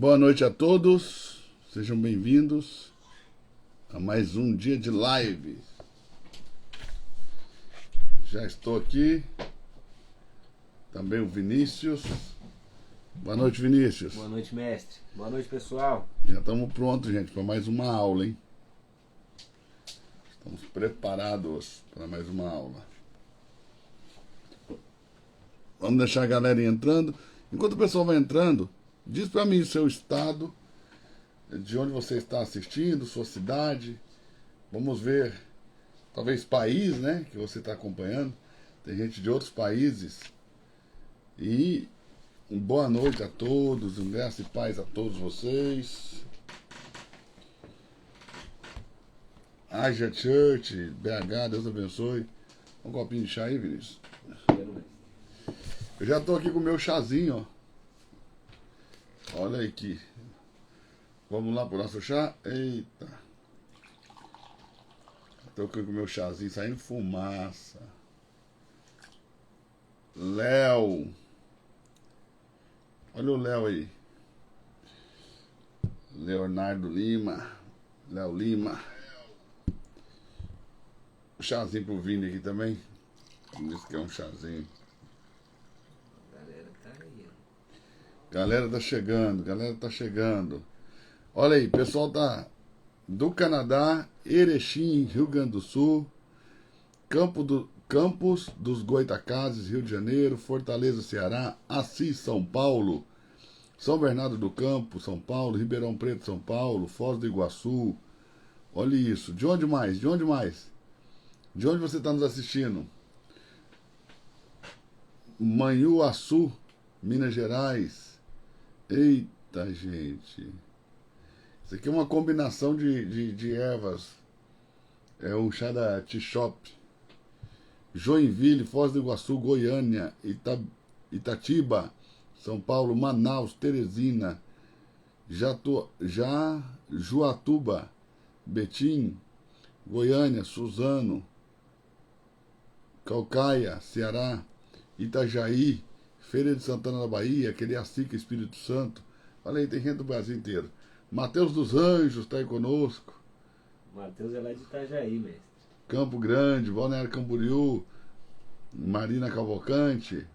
Boa noite a todos, sejam bem-vindos a mais um dia de live. Já estou aqui, também o Vinícius. Boa noite, Vinícius. Boa noite, mestre. Boa noite, pessoal. Já estamos prontos, gente, para mais uma aula, hein? Estamos preparados para mais uma aula. Vamos deixar a galera entrando. Enquanto o pessoal vai entrando, diz para mim o seu estado, de onde você está assistindo, sua cidade. Vamos ver, talvez país, né, que você está acompanhando. Tem gente de outros países. E boa noite a todos, graça e paz a todos vocês. Aja Church, BH, Deus abençoe. Um copinho de chá aí, Vinícius. Eu já estou aqui com o meu chazinho, ó. Olha aí aqui. Vamos lá pro nosso chá? Eita. Estou aqui com o meu chazinho saindo fumaça. Léo. Olha o Léo aí. Leonardo Lima. Léo Lima. Um chazinho pro Vini aqui também. Isso que é um chazinho. Galera tá chegando. Olha aí, pessoal tá do Canadá, Erechim, Rio Grande do Sul, Campos dos Goitacazes, Rio de Janeiro, Fortaleza, Ceará, Assis, São Paulo, São Bernardo do Campo, São Paulo, Ribeirão Preto, São Paulo, Foz do Iguaçu. Olha isso. De onde mais? De onde você está nos assistindo? Manhuaçu, Minas Gerais. Eita, gente. Isso aqui é uma combinação de ervas. É um chá da Tea Shop. Joinville, Foz do Iguaçu, Goiânia, Itatiba, São Paulo, Manaus, Teresina, Juatuba, Betim, Goiânia, Suzano, Calcaia, Ceará, Itajaí, Feira de Santana da Bahia, Cariacica, Espírito Santo. Olha aí, tem gente do Brasil inteiro. Mateus dos Anjos está aí conosco. Mateus é lá de Itajaí, mestre. Campo Grande, Balneário Camboriú, Marina Cavalcante,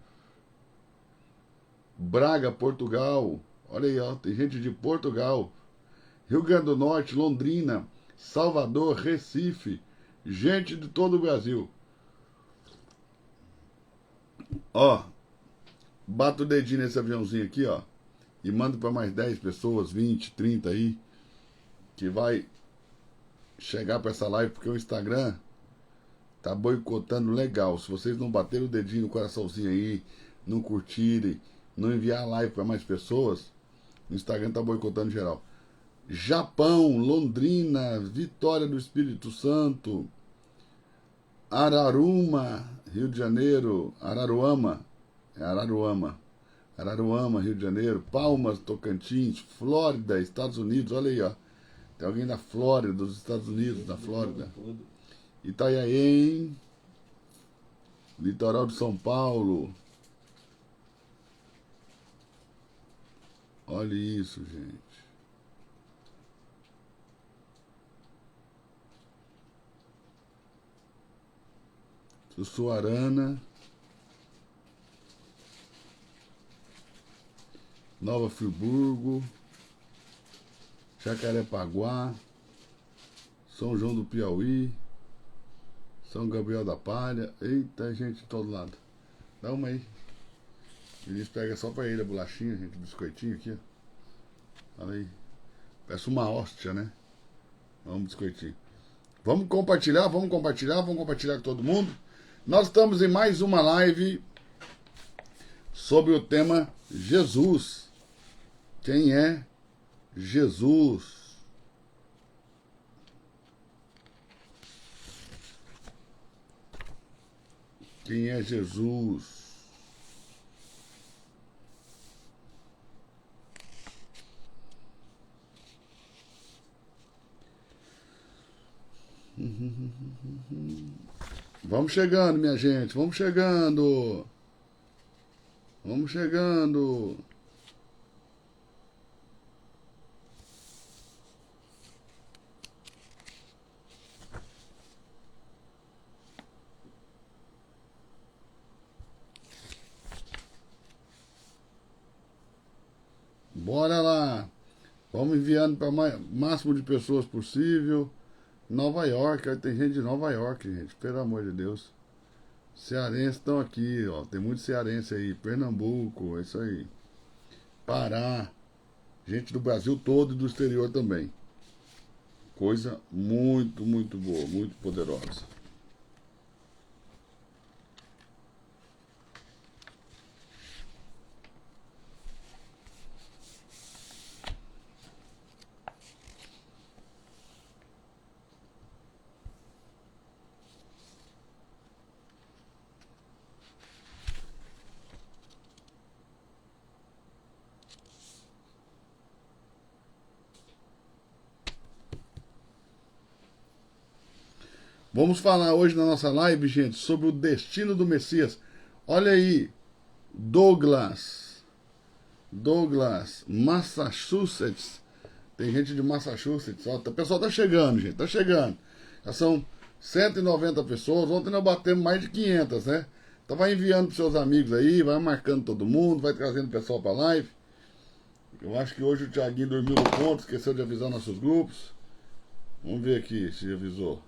Braga, Portugal. Olha aí, ó, tem gente de Portugal. Rio Grande do Norte, Londrina, Salvador, Recife. Gente de todo o Brasil. Ó, bata o dedinho nesse aviãozinho aqui, ó. E manda para mais 10 pessoas, 20, 30 aí. Que vai chegar para essa live, porque o Instagram tá boicotando legal. Se vocês não baterem o dedinho no coraçãozinho aí, não curtirem, não enviar a live para mais pessoas, o Instagram tá boicotando geral. Japão, Londrina, Vitória do Espírito Santo, Araruma, Rio de Janeiro, Araruama, Rio de Janeiro, Palmas, Tocantins, Flórida, Estados Unidos, olha aí, ó. Tem alguém da Flórida, dos Estados Unidos, da Flórida. Itanhaém, litoral de São Paulo. Olha isso, gente. Sussuarana, Nova Friburgo, Jacarepaguá, São João do Piauí, São Gabriel da Palha. Eita, gente de todo lado. Dá uma aí. Eles pegam só pra ele a bolachinha, gente, o biscoitinho aqui, ó. Olha aí. Parece uma hóstia, né? Vamos, biscoitinho. Vamos compartilhar com todo mundo. Nós estamos em mais uma live sobre o tema Jesus. Quem é Jesus? Quem é Jesus? Vamos chegando, minha gente, vamos chegando. Vamos chegando. Bora lá. Vamos enviando para o máximo de pessoas possível. Nova York, aí tem gente de Nova York, gente. Pelo amor de Deus. Cearenses estão aqui, ó. Tem muito cearense aí. Pernambuco, é isso aí. Pará. Gente do Brasil todo e do exterior também. Coisa muito, muito boa, muito poderosa. Vamos falar hoje na nossa live, gente, sobre o destino do Messias. Olha aí, Douglas, Massachusetts. Tem gente de Massachusetts. Ó, o pessoal tá chegando, gente, tá chegando. Já são 190 pessoas. Ontem nós batemos mais de 500, né? Então vai enviando pros seus amigos aí, vai marcando todo mundo, vai trazendo o pessoal pra live. Eu acho que hoje o Thiaguinho dormiu no ponto, esqueceu de avisar nossos grupos. Vamos ver aqui se avisou.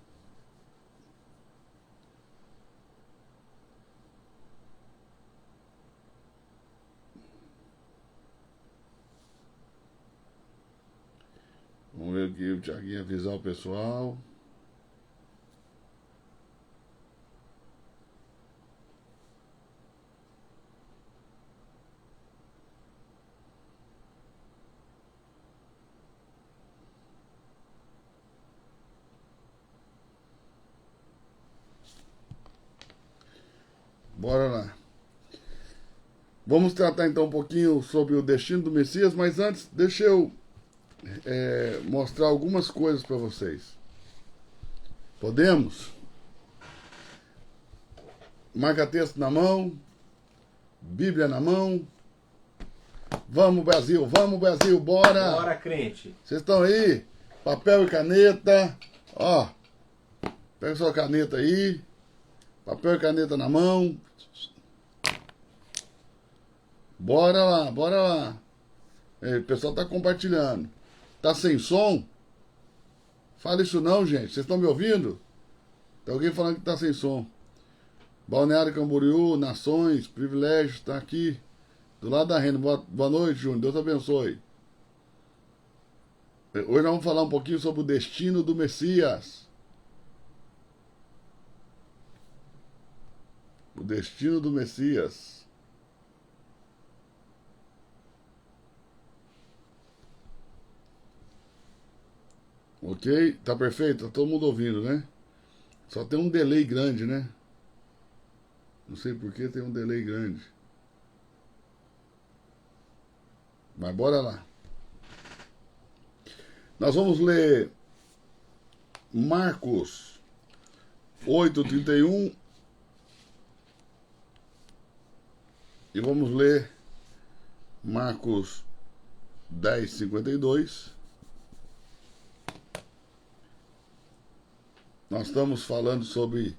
Vamos ver aqui o Thiaguinho avisar o pessoal. Bora lá. Vamos tratar então um pouquinho sobre o destino do Messias, mas antes deixa eu mostrar algumas coisas para vocês. Podemos? Marca-texto na mão, Bíblia na mão. Vamos Brasil, bora! Bora, crente! Vocês estão aí? Papel e caneta. Ó, pega sua caneta aí. Papel e caneta na mão. Bora lá, bora lá. O pessoal tá compartilhando. Tá sem som? Fala isso não, gente. Vocês estão me ouvindo? Tem alguém falando que tá sem som. Balneário Camboriú, Nações, Privilégios, tá aqui. Do lado da renda. Boa noite, Júnior. Deus abençoe. Hoje nós vamos falar um pouquinho sobre o destino do Messias. O destino do Messias. Ok? Tá perfeito? Tá todo mundo ouvindo, né? Só tem um delay grande, né? Não sei por que tem um delay grande. Mas bora lá. Nós vamos ler Marcos 8:31 e vamos ler Marcos 10:52. Nós estamos falando sobre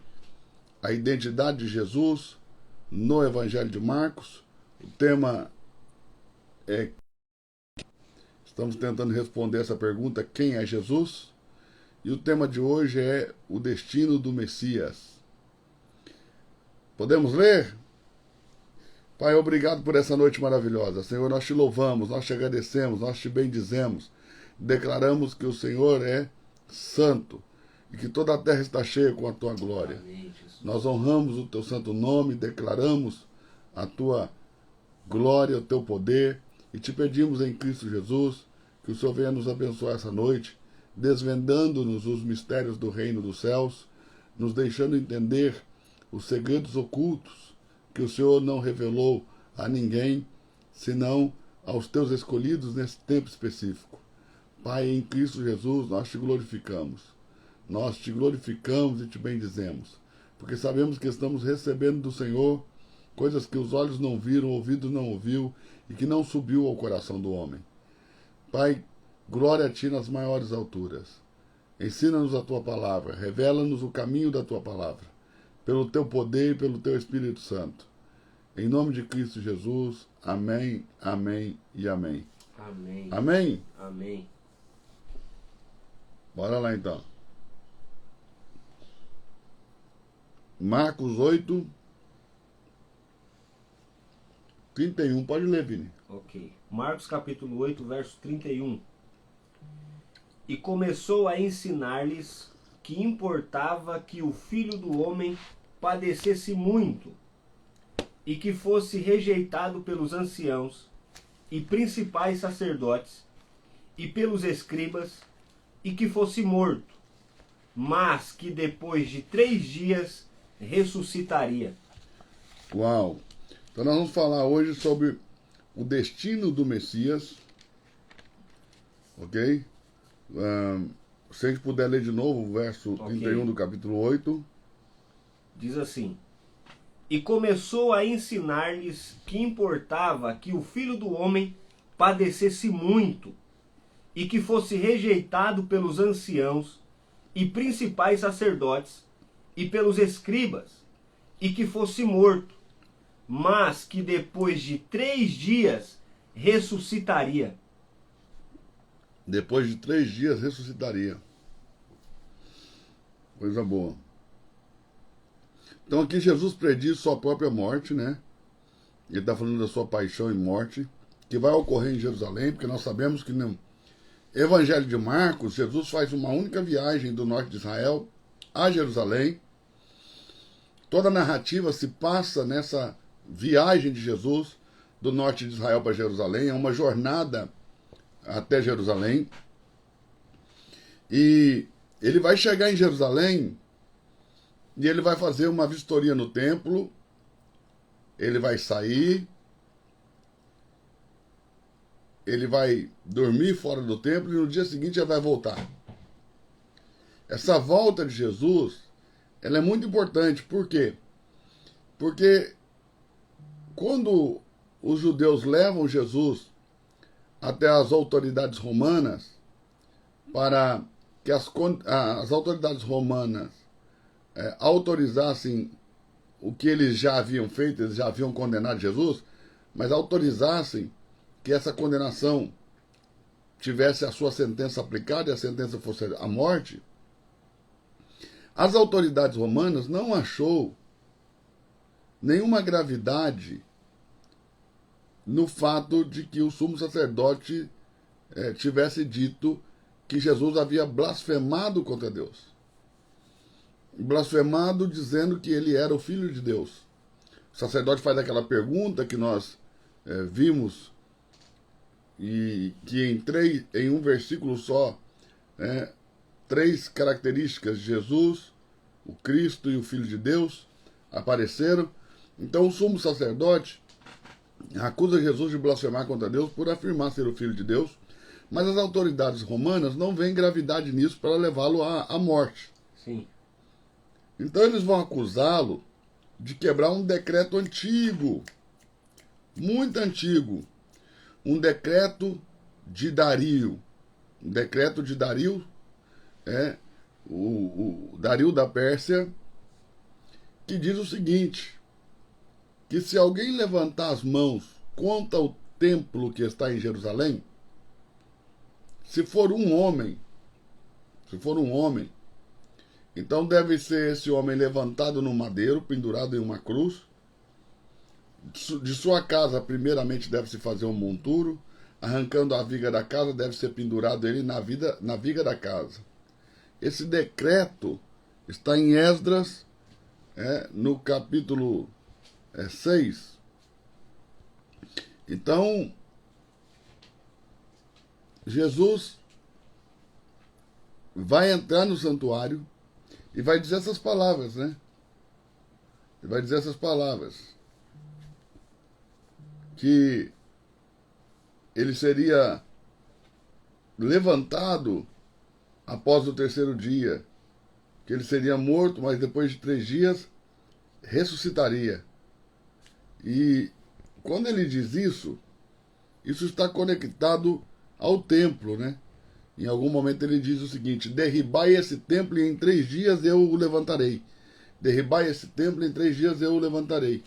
a identidade de Jesus no Evangelho de Marcos. O tema é... Estamos tentando responder essa pergunta, quem é Jesus? E o tema de hoje é o destino do Messias. Podemos ler? Pai, obrigado por essa noite maravilhosa. Senhor, nós te louvamos, nós te agradecemos, nós te bendizemos. Declaramos que o Senhor é santo e que toda a terra está cheia com a tua glória. Nós honramos o teu santo nome, declaramos a tua glória, o teu poder e te pedimos em Cristo Jesus que o Senhor venha nos abençoar essa noite, desvendando-nos os mistérios do reino dos céus, nos deixando entender os segredos ocultos que o Senhor não revelou a ninguém, senão aos teus escolhidos nesse tempo específico. Pai, em Cristo Jesus, nós te glorificamos. Nós te glorificamos e te bendizemos, porque sabemos que estamos recebendo do Senhor coisas que os olhos não viram, o ouvido não ouviu e que não subiu ao coração do homem. Pai, glória a ti nas maiores alturas. Ensina-nos a tua palavra, revela-nos o caminho da tua palavra, pelo teu poder e pelo teu Espírito Santo. Em nome de Cristo Jesus, amém, amém e amém. Amém. Amém? Amém. Bora lá então. Marcos 8, 31. Pode ler, Vini. Ok. Marcos capítulo 8, verso 31. E começou a ensinar-lhes que importava que o Filho do Homem padecesse muito e que fosse rejeitado pelos anciãos e principais sacerdotes e pelos escribas e que fosse morto, mas que depois de 3 dias ressuscitaria. Uau! Então nós vamos falar hoje sobre o destino do Messias. Ok? Se a gente puder ler de novo o verso 31 do capítulo 8. Diz assim: E começou a ensinar-lhes que importava que o Filho do Homem padecesse muito e que fosse rejeitado pelos anciãos e principais sacerdotes e pelos escribas e que fosse morto, mas que depois de 3 dias ressuscitaria. Depois de 3 dias ressuscitaria. Coisa boa. Então aqui Jesus prediz sua própria morte, né? Ele está falando da sua paixão e morte, que vai ocorrer em Jerusalém, porque nós sabemos que no Evangelho de Marcos, Jesus faz uma única viagem do norte de Israel a Jerusalém. Toda a narrativa se passa nessa viagem de Jesus do norte de Israel para Jerusalém. É uma jornada até Jerusalém. E ele vai chegar em Jerusalém e ele vai fazer uma vistoria no templo. Ele vai sair. Ele vai dormir fora do templo e no dia seguinte ele vai voltar. Essa volta de Jesus, ela é muito importante. Por quê? Porque quando os judeus levam Jesus até as autoridades romanas, para que as autoridades romanas autorizassem o que eles já haviam feito, eles já haviam condenado Jesus, mas autorizassem que essa condenação tivesse a sua sentença aplicada e a sentença fosse a morte, as autoridades romanas não achou nenhuma gravidade no fato de que o sumo sacerdote tivesse dito que Jesus havia blasfemado contra Deus. Blasfemado dizendo que ele era o Filho de Deus. O sacerdote faz aquela pergunta que nós vimos e que em um versículo só, 3 características de Jesus, o Cristo e o Filho de Deus apareceram. Então o sumo sacerdote acusa Jesus de blasfemar contra Deus por afirmar ser o Filho de Deus, mas as autoridades romanas não veem gravidade nisso para levá-lo à morte. Sim. Então eles vão acusá-lo de quebrar um decreto antigo, muito antigo, um decreto de Dario. O decreto de Dario é o Dario da Pérsia, que diz o seguinte, que se alguém levantar as mãos contra o templo que está em Jerusalém, se for um homem, então deve ser esse homem levantado no madeiro, pendurado em uma cruz. De sua casa, primeiramente, deve-se fazer um monturo. Arrancando a viga da casa, deve ser pendurado ele na viga da casa. Esse decreto está em Esdras, no capítulo 6. Então, Jesus vai entrar no santuário e vai dizer essas palavras, né? Ele vai dizer essas palavras. Que ele seria levantado após o 3º dia. Que ele seria morto, mas depois de 3 dias ressuscitaria. E quando ele diz isso está conectado ao templo, né? Em algum momento ele diz o seguinte: derribai esse templo e em 3 dias eu o levantarei. Derribai esse templo e em 3 dias eu o levantarei.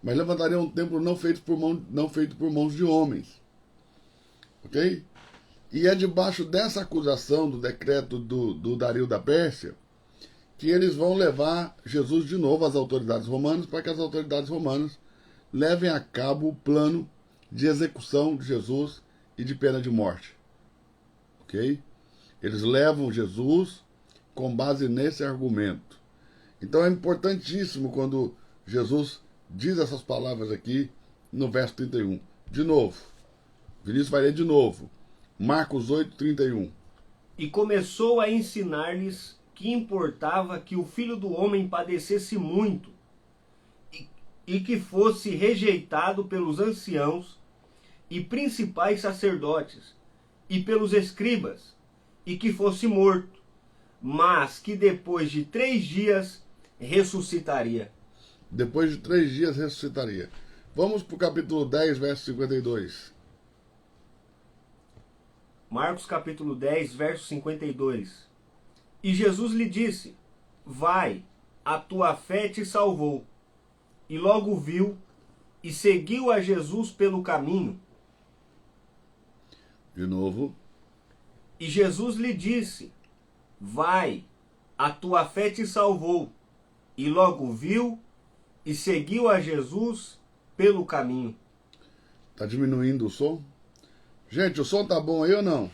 Mas levantarei um templo não feito por mãos de homens. Ok? E é debaixo dessa acusação do decreto do Dario da Pérsia que eles vão levar Jesus de novo às autoridades romanas para que as autoridades romanas levem a cabo o plano de execução de Jesus e de pena de morte. Ok? Eles levam Jesus com base nesse argumento. Então é importantíssimo quando Jesus diz essas palavras aqui no verso 31. De novo, Vinícius vai ler de novo. Marcos 8, 31. E começou a ensinar-lhes que importava que o Filho do Homem padecesse muito e que fosse rejeitado pelos anciãos e principais sacerdotes e pelos escribas, e que fosse morto, mas que depois de 3 dias ressuscitaria. Depois de 3 dias ressuscitaria. Vamos para o capítulo 10, verso 52. Marcos capítulo 10, verso 52. E Jesus lhe disse: vai, a tua fé te salvou. E logo viu e seguiu a Jesus pelo caminho. De novo. E Jesus lhe disse: vai, a tua fé te salvou. E logo viu e seguiu a Jesus pelo caminho. Tá diminuindo o som? Gente, o som tá bom aí ou não?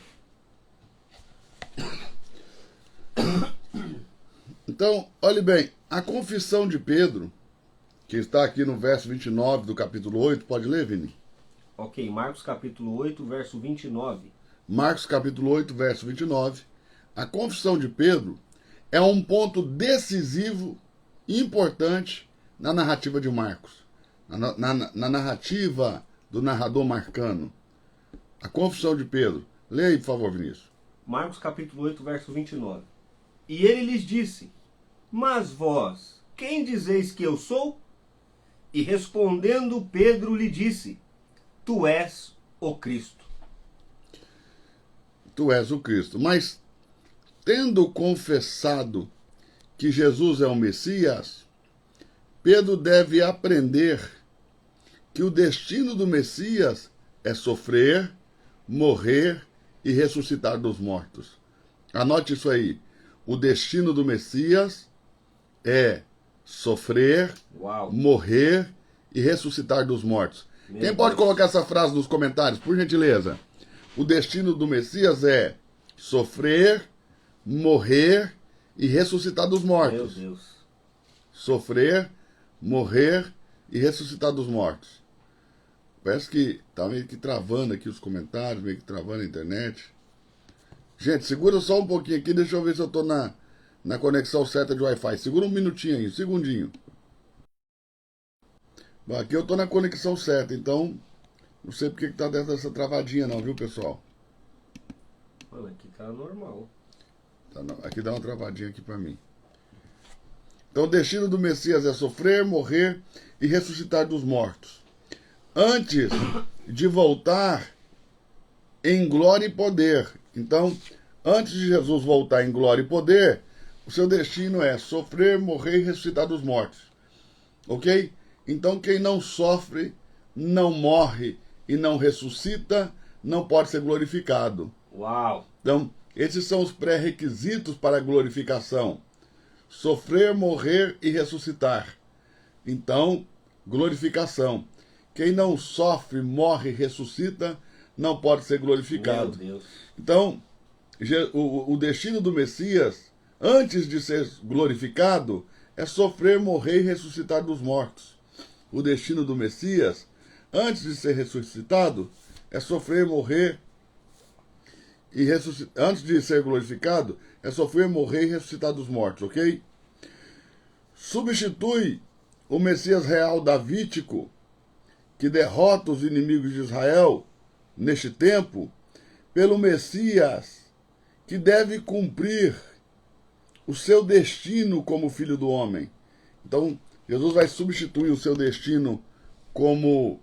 Então, olhe bem, a confissão de Pedro, que está aqui no verso 29 do capítulo 8, pode ler, Vini? Ok, Marcos capítulo 8, verso 29. Marcos capítulo 8, verso 29. A confissão de Pedro é um ponto decisivo e importante na narrativa de Marcos, na narrativa do narrador marcano. A confissão de Pedro. Leia aí, por favor, Vinícius. Marcos capítulo 8, verso 29. E ele lhes disse: mas vós, quem dizeis que eu sou? E respondendo Pedro lhe disse: tu és o Cristo. Tu és o Cristo. Mas, tendo confessado que Jesus é o Messias, Pedro deve aprender que o destino do Messias é sofrer, morrer e ressuscitar dos mortos. Anote isso aí. O destino do Messias é sofrer, Uau. morrer e ressuscitar dos mortos. Quem pode colocar essa frase nos comentários, por gentileza? O destino do Messias é sofrer, morrer e ressuscitar dos mortos. Meu Deus. Sofrer, morrer e ressuscitar dos mortos. Parece que tá meio que travando aqui os comentários, meio que travando a internet. Gente, segura só um pouquinho aqui, deixa eu ver se eu tô na conexão certa de Wi-Fi. Segura um minutinho aí, um segundinho. Bom, aqui eu tô na conexão certa, então não sei porque que tá dentro dessa travadinha não, viu, pessoal? Mano, aqui tá normal. Aqui dá uma travadinha aqui pra mim. Então o destino do Messias é sofrer, morrer e ressuscitar dos mortos. Antes de voltar em glória e poder. Então, antes de Jesus voltar em glória e poder, o seu destino é sofrer, morrer e ressuscitar dos mortos. Ok? Então, quem não sofre, não morre e não ressuscita, não pode ser glorificado. Uau! Então, esses são os pré-requisitos para a glorificação. Sofrer, morrer e ressuscitar. Então, glorificação. Quem não sofre, morre e ressuscita, não pode ser glorificado. Meu Deus. Então, o destino do Messias, antes de ser glorificado, é sofrer, morrer e ressuscitar dos mortos. O destino do Messias, antes de ser ressuscitado, é sofrer, morrer e ressuscitar. Antes de ser glorificado, é sofrer, morrer e ressuscitar dos mortos, ok? Substitui o Messias real davídico, que derrota os inimigos de Israel neste tempo, pelo Messias que deve cumprir o seu destino como filho do homem. Então, Jesus vai substituir o seu destino como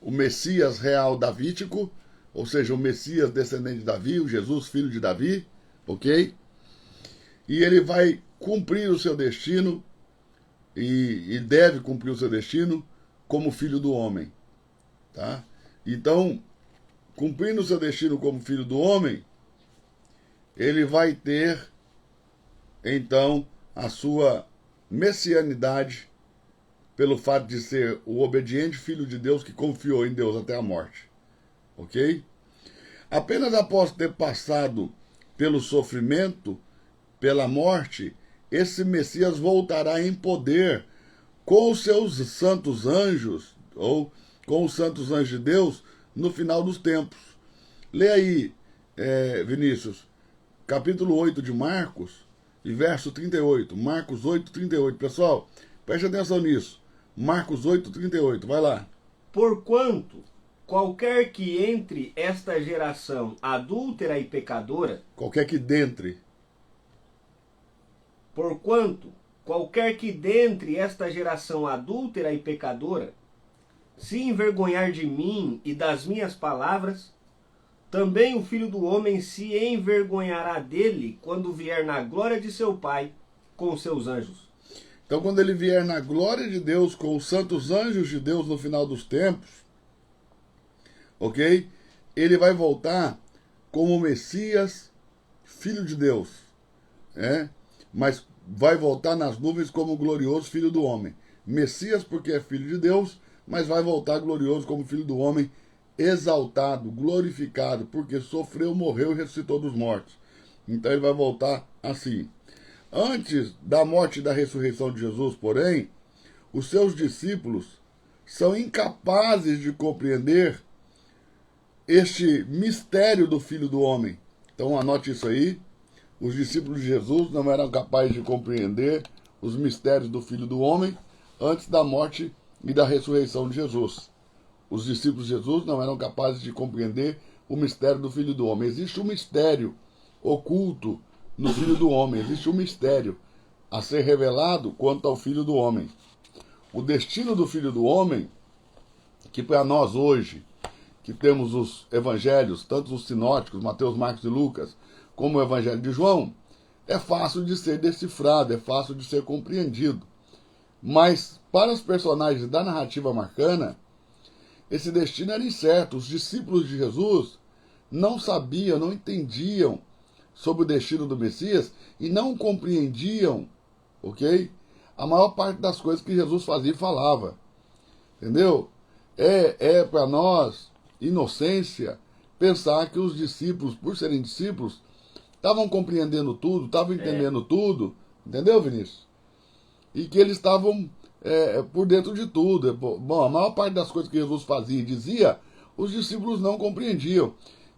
o Messias real davídico, ou seja, o Messias descendente de Davi, o Jesus filho de Davi, ok? E ele vai cumprir o seu destino e deve cumprir o seu destino como filho do homem, tá? Então, cumprindo seu destino como filho do homem, ele vai ter, então, a sua messianidade pelo fato de ser o obediente filho de Deus que confiou em Deus até a morte. Ok? Apenas após ter passado pelo sofrimento, pela morte, esse Messias voltará em poder com os seus santos anjos, ou com os santos anjos de Deus, no final dos tempos. Lê aí, Vinícius, capítulo 8 de Marcos, e verso 38. Marcos 8, 38. Pessoal, preste atenção nisso. Marcos 8, 38. Vai lá. Porquanto qualquer que entre esta geração adúltera e pecadora, Qualquer que dentre. porquanto qualquer que dentre esta geração adúltera e pecadora se envergonhar de mim e das minhas palavras, também o Filho do Homem se envergonhará dele quando vier na glória de seu Pai com seus anjos. Então, quando ele vier na glória de Deus, com os santos anjos de Deus no final dos tempos, ok? Ele vai voltar como Messias, Filho de Deus, mas vai voltar nas nuvens como glorioso Filho do Homem. Messias porque é Filho de Deus, mas vai voltar glorioso como Filho do Homem, exaltado, glorificado, porque sofreu, morreu e ressuscitou dos mortos. Então ele vai voltar assim. Antes da morte e da ressurreição de Jesus, porém, os seus discípulos são incapazes de compreender este mistério do Filho do Homem. Então anote isso aí. Os discípulos de Jesus não eram capazes de compreender os mistérios do Filho do Homem antes da morte e da ressurreição de Jesus. Os discípulos de Jesus não eram capazes de compreender o mistério do Filho do Homem. Existe um mistério oculto no Filho do Homem. Existe um mistério a ser revelado quanto ao Filho do Homem. O destino do Filho do Homem, que para nós hoje, que temos os evangelhos, tanto os sinóticos, Mateus, Marcos e Lucas, como o evangelho de João, é fácil de ser decifrado, é fácil de ser compreendido. Mas para os personagens da narrativa marcana, esse destino era incerto. Os discípulos de Jesus não sabiam, não entendiam sobre o destino do Messias e não compreendiam, ok? A maior parte das coisas que Jesus fazia e falava. Entendeu? É para nós inocência pensar que os discípulos, por serem discípulos, estavam compreendendo tudo, estavam entendendo tudo. Entendeu, Vinícius? E que eles estavam por dentro de tudo. Bom, a maior parte das coisas que Jesus fazia e dizia, os discípulos não compreendiam.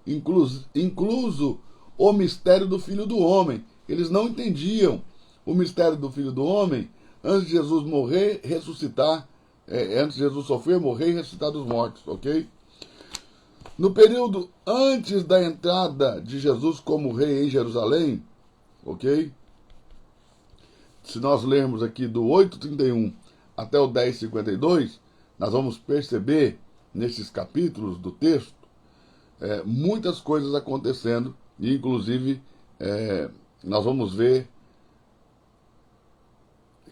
Incluso o mistério do Filho do Homem. Eles não entendiam o mistério do Filho do Homem antes de Jesus morrer, ressuscitar, antes de Jesus sofrer, morrer e ressuscitar dos mortos, ok? No período antes da entrada de Jesus como rei em Jerusalém, ok? Se nós lermos aqui do 8:31 até o 10:52, nós vamos perceber nesses capítulos do texto muitas coisas acontecendo, e inclusive nós vamos ver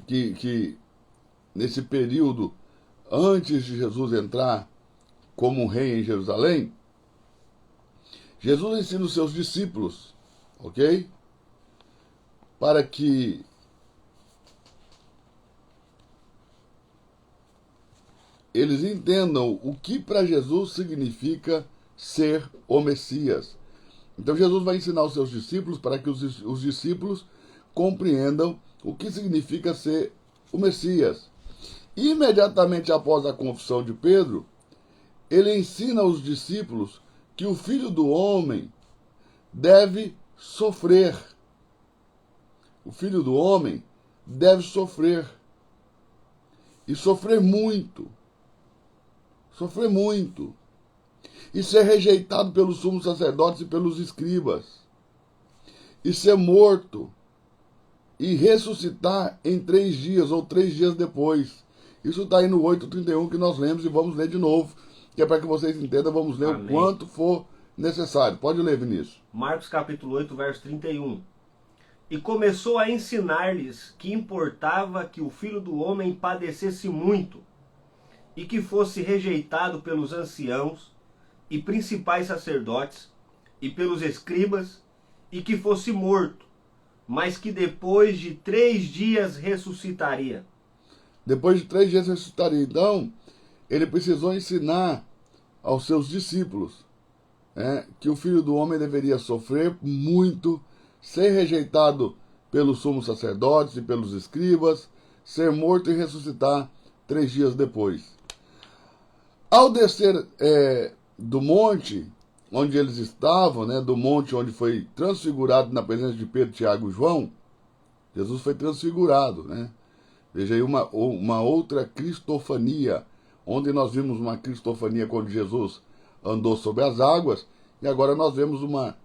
que nesse período antes de Jesus entrar como rei em Jerusalém, Jesus ensina os seus discípulos, ok? Para que eles entendam o que para Jesus significa ser o Messias. Então Jesus vai ensinar os seus discípulos para que os discípulos compreendam o que significa ser o Messias. Imediatamente após a confissão de Pedro, ele ensina aos discípulos que o Filho do Homem deve sofrer. O Filho do Homem deve sofrer. E sofrer muito. Sofrer muito. E ser rejeitado pelos sumos sacerdotes e pelos escribas. E ser morto. E ressuscitar em 3 dias ou 3 dias depois. Isso está aí no 8:31 que nós lemos e vamos ler de novo. Que é para que vocês entendam, vamos ler o quanto for necessário. Pode ler, Vinícius. Marcos capítulo 8, verso 31. E começou a ensinar-lhes que importava que o Filho do Homem padecesse muito, e que fosse rejeitado pelos anciãos, e principais sacerdotes, e pelos escribas, e que fosse morto, mas que depois de 3 dias ressuscitaria. Depois de 3 dias ressuscitaria. Então, ele precisou ensinar aos seus discípulos que o Filho do Homem deveria sofrer muito, ser rejeitado pelos sumos sacerdotes e pelos escribas, ser morto e ressuscitar 3 dias depois. Ao descer do monte onde eles estavam, do monte onde foi transfigurado na presença de Pedro, Tiago e João, Jesus foi transfigurado, Veja aí uma outra cristofania, onde nós vimos uma cristofania quando Jesus andou sobre as águas, e agora nós vemos uma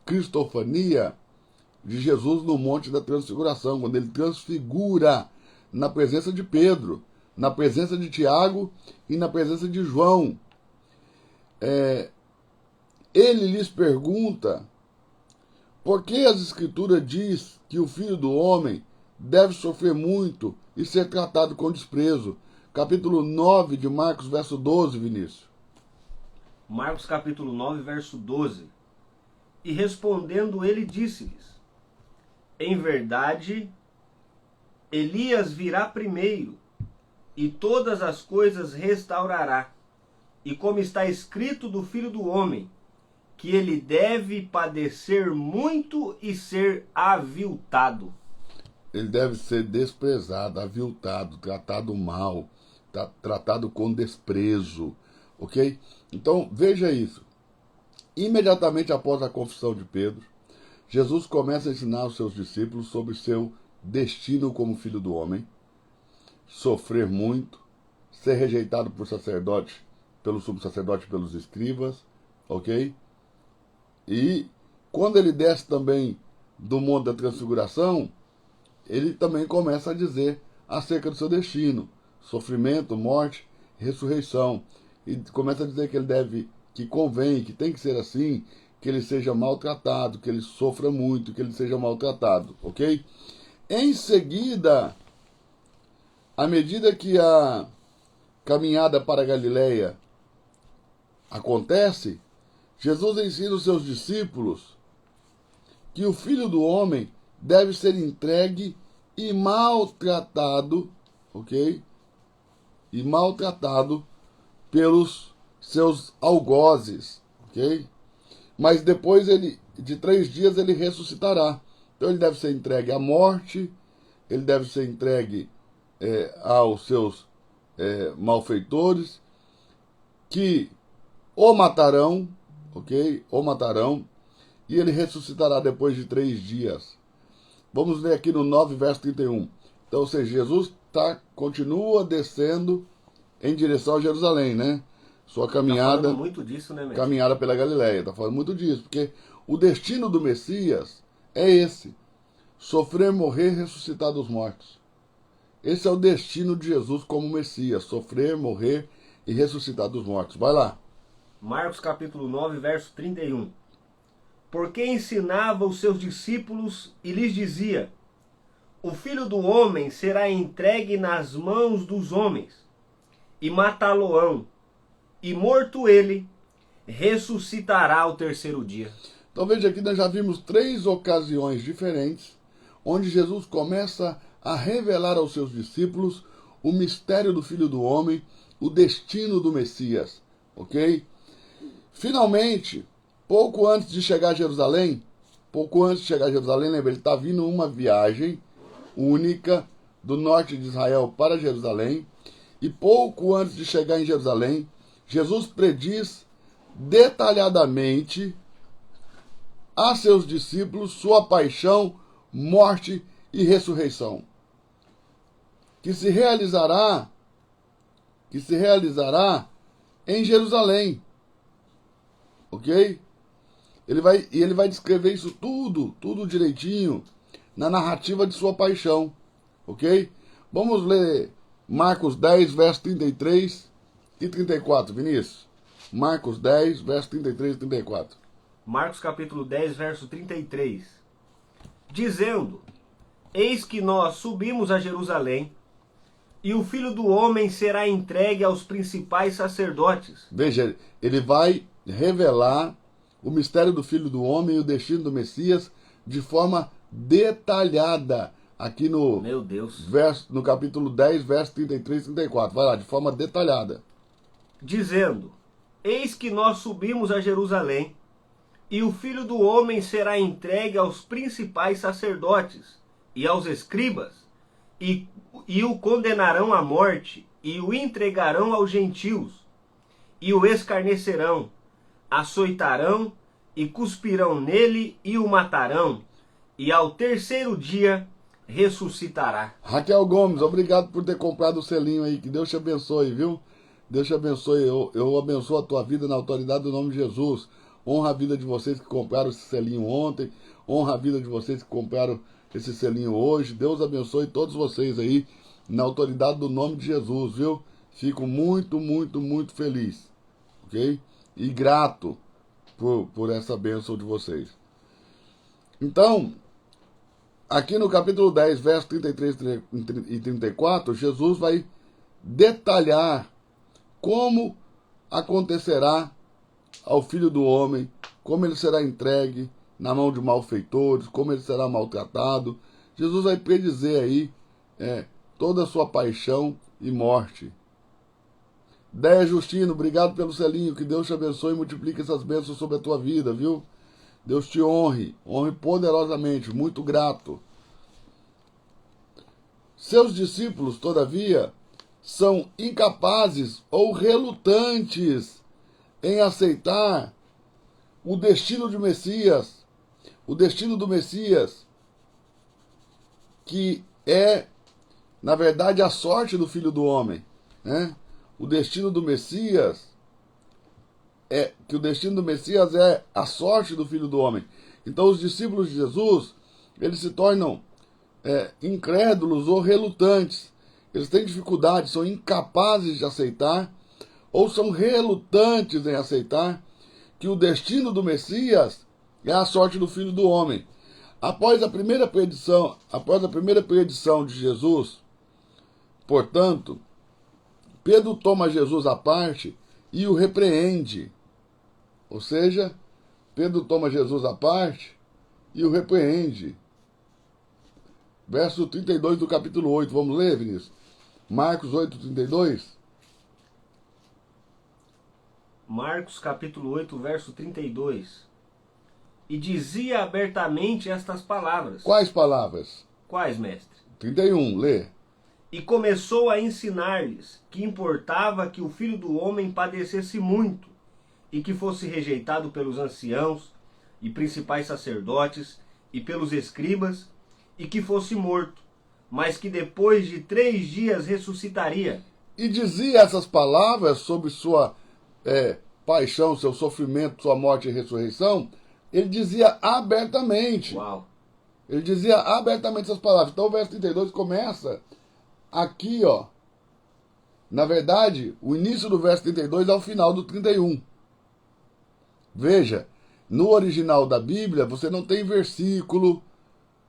cristofania de Jesus no Monte da Transfiguração, quando ele transfigura na presença de Pedro, na presença de Tiago e na presença de João. Ele lhes pergunta por que as Escrituras diz que o Filho do Homem deve sofrer muito e ser tratado com desprezo. Capítulo 9 de Marcos, verso 12, Vinícius. Marcos capítulo 9, verso 12. E respondendo ele disse-lhes: em verdade, Elias virá primeiro, e todas as coisas restaurará. E como está escrito do Filho do Homem, que ele deve padecer muito e ser aviltado. Ele deve ser desprezado, aviltado, tratado mal, tratado com desprezo, ok? Então, veja isso. Imediatamente após a confissão de Pedro, Jesus começa a ensinar aos seus discípulos sobre seu destino como Filho do Homem, sofrer muito, ser rejeitado por sacerdotes, pelo sumo sacerdote e pelos escribas, ok? E quando ele desce também do Monte da Transfiguração, ele também começa a dizer acerca do seu destino, sofrimento, morte, ressurreição. E começa a dizer que ele deve, que convém, que tem que ser assim, que ele seja maltratado, que ele sofra muito, que ele seja maltratado, ok? Em seguida, à medida que a caminhada para a Galileia acontece, Jesus ensina os seus discípulos que o Filho do Homem deve ser entregue e maltratado, ok? E maltratado pelos seus algozes, ok? Mas depois de 3 dias ele ressuscitará. Então ele deve ser entregue à morte, ele deve ser entregue aos seus malfeitores, que o matarão, ok? O matarão, e ele ressuscitará depois de 3 dias. Vamos ler aqui no 9, verso 31. Então, ou seja, Jesus continua descendo em direção a Jerusalém, Sua caminhada. Tá falando muito disso, né, Mestre? Caminhada pela Galileia. Está falando muito disso, porque o destino do Messias é esse: sofrer, morrer, ressuscitar dos mortos. Esse é o destino de Jesus como Messias: sofrer, morrer e ressuscitar dos mortos. Vai lá. Marcos capítulo 9, verso 31. Porque ensinava os seus discípulos e lhes dizia: o Filho do Homem será entregue nas mãos dos homens, e matá-lo-ão, e morto ele, ressuscitará ao 3º dia. Então veja aqui, nós já vimos 3 ocasiões diferentes, onde Jesus começa a revelar aos seus discípulos o mistério do Filho do Homem, o destino do Messias, ok? Finalmente, pouco antes de chegar a Jerusalém, lembra, ele está vindo uma viagem única do norte de Israel para Jerusalém, e pouco antes de chegar em Jerusalém, Jesus prediz detalhadamente a seus discípulos sua paixão, morte e ressurreição, que se realizará em Jerusalém, ok? Ele vai descrever isso tudo direitinho na narrativa de sua paixão, ok? Vamos ler Marcos 10, verso 33 e 34, Vinícius. Marcos 10, verso 33 e 34. Marcos capítulo 10, verso 33. Dizendo: eis que nós subimos a Jerusalém, E o Filho do Homem será entregue aos principais sacerdotes. Veja, ele vai revelar o mistério do Filho do Homem e o destino do Messias de forma detalhada. Aqui no, Meu Deus. no capítulo 10, verso 33 e 34. Vai lá, de forma detalhada. Dizendo: Eis que nós subimos a Jerusalém, e o Filho do Homem será entregue aos principais sacerdotes e aos escribas, e o condenarão à morte, e o entregarão aos gentios, e o escarnecerão, açoitarão, e cuspirão nele, e o matarão, e ao terceiro dia ressuscitará. Raquel Gomes, obrigado por ter comprado o selinho aí. Que Deus te abençoe, viu? Deus te abençoe. Eu abençoo a tua vida na autoridade do nome de Jesus. Honra a vida de vocês que compraram esse selinho ontem. Honra a vida de vocês que compraram esse selinho hoje. Deus abençoe todos vocês aí na autoridade do nome de Jesus, viu? Fico muito, muito, muito feliz. Ok? E grato por essa bênção de vocês. Então, aqui no capítulo 10, versos 33 e 34, Jesus vai detalhar como acontecerá ao Filho do Homem, como ele será entregue na mão de malfeitores, como ele será maltratado. Jesus vai predizer aí toda a sua paixão e morte. Déia Justino, obrigado pelo selinho, que Deus te abençoe e multiplique essas bênçãos sobre a tua vida, viu? Deus te honre poderosamente, muito grato. Seus discípulos, todavia, são incapazes ou relutantes em aceitar o destino de Messias, o destino do Messias, que é, na verdade, a sorte do Filho do Homem, né? O destino do Messias é a sorte do Filho do Homem. Então, os discípulos de Jesus, eles se tornam incrédulos ou relutantes. Eles têm dificuldade, são incapazes de aceitar ou são relutantes em aceitar que o destino do Messias é a sorte do Filho do Homem. Após a primeira predição de Jesus, portanto, Pedro toma Jesus à parte e o repreende. Ou seja, Pedro toma Jesus à parte e o repreende. Verso 32 do capítulo 8. Vamos ler, Vinícius? Marcos 8, 32. Marcos capítulo 8, verso 32. E dizia abertamente estas palavras. Quais palavras? Quais, mestre? 31, lê. E começou a ensinar-lhes que importava que o Filho do Homem padecesse muito, e que fosse rejeitado pelos anciãos e principais sacerdotes e pelos escribas, e que fosse morto, mas que depois de 3 dias ressuscitaria. E dizia essas palavras sobre sua paixão, seu sofrimento, sua morte e ressurreição. Ele dizia abertamente. Uau! Ele dizia abertamente essas palavras. Então o verso 32 começa aqui, ó. Na verdade, o início do verso 32 é o final do 31. Veja, no original da Bíblia, você não tem versículo,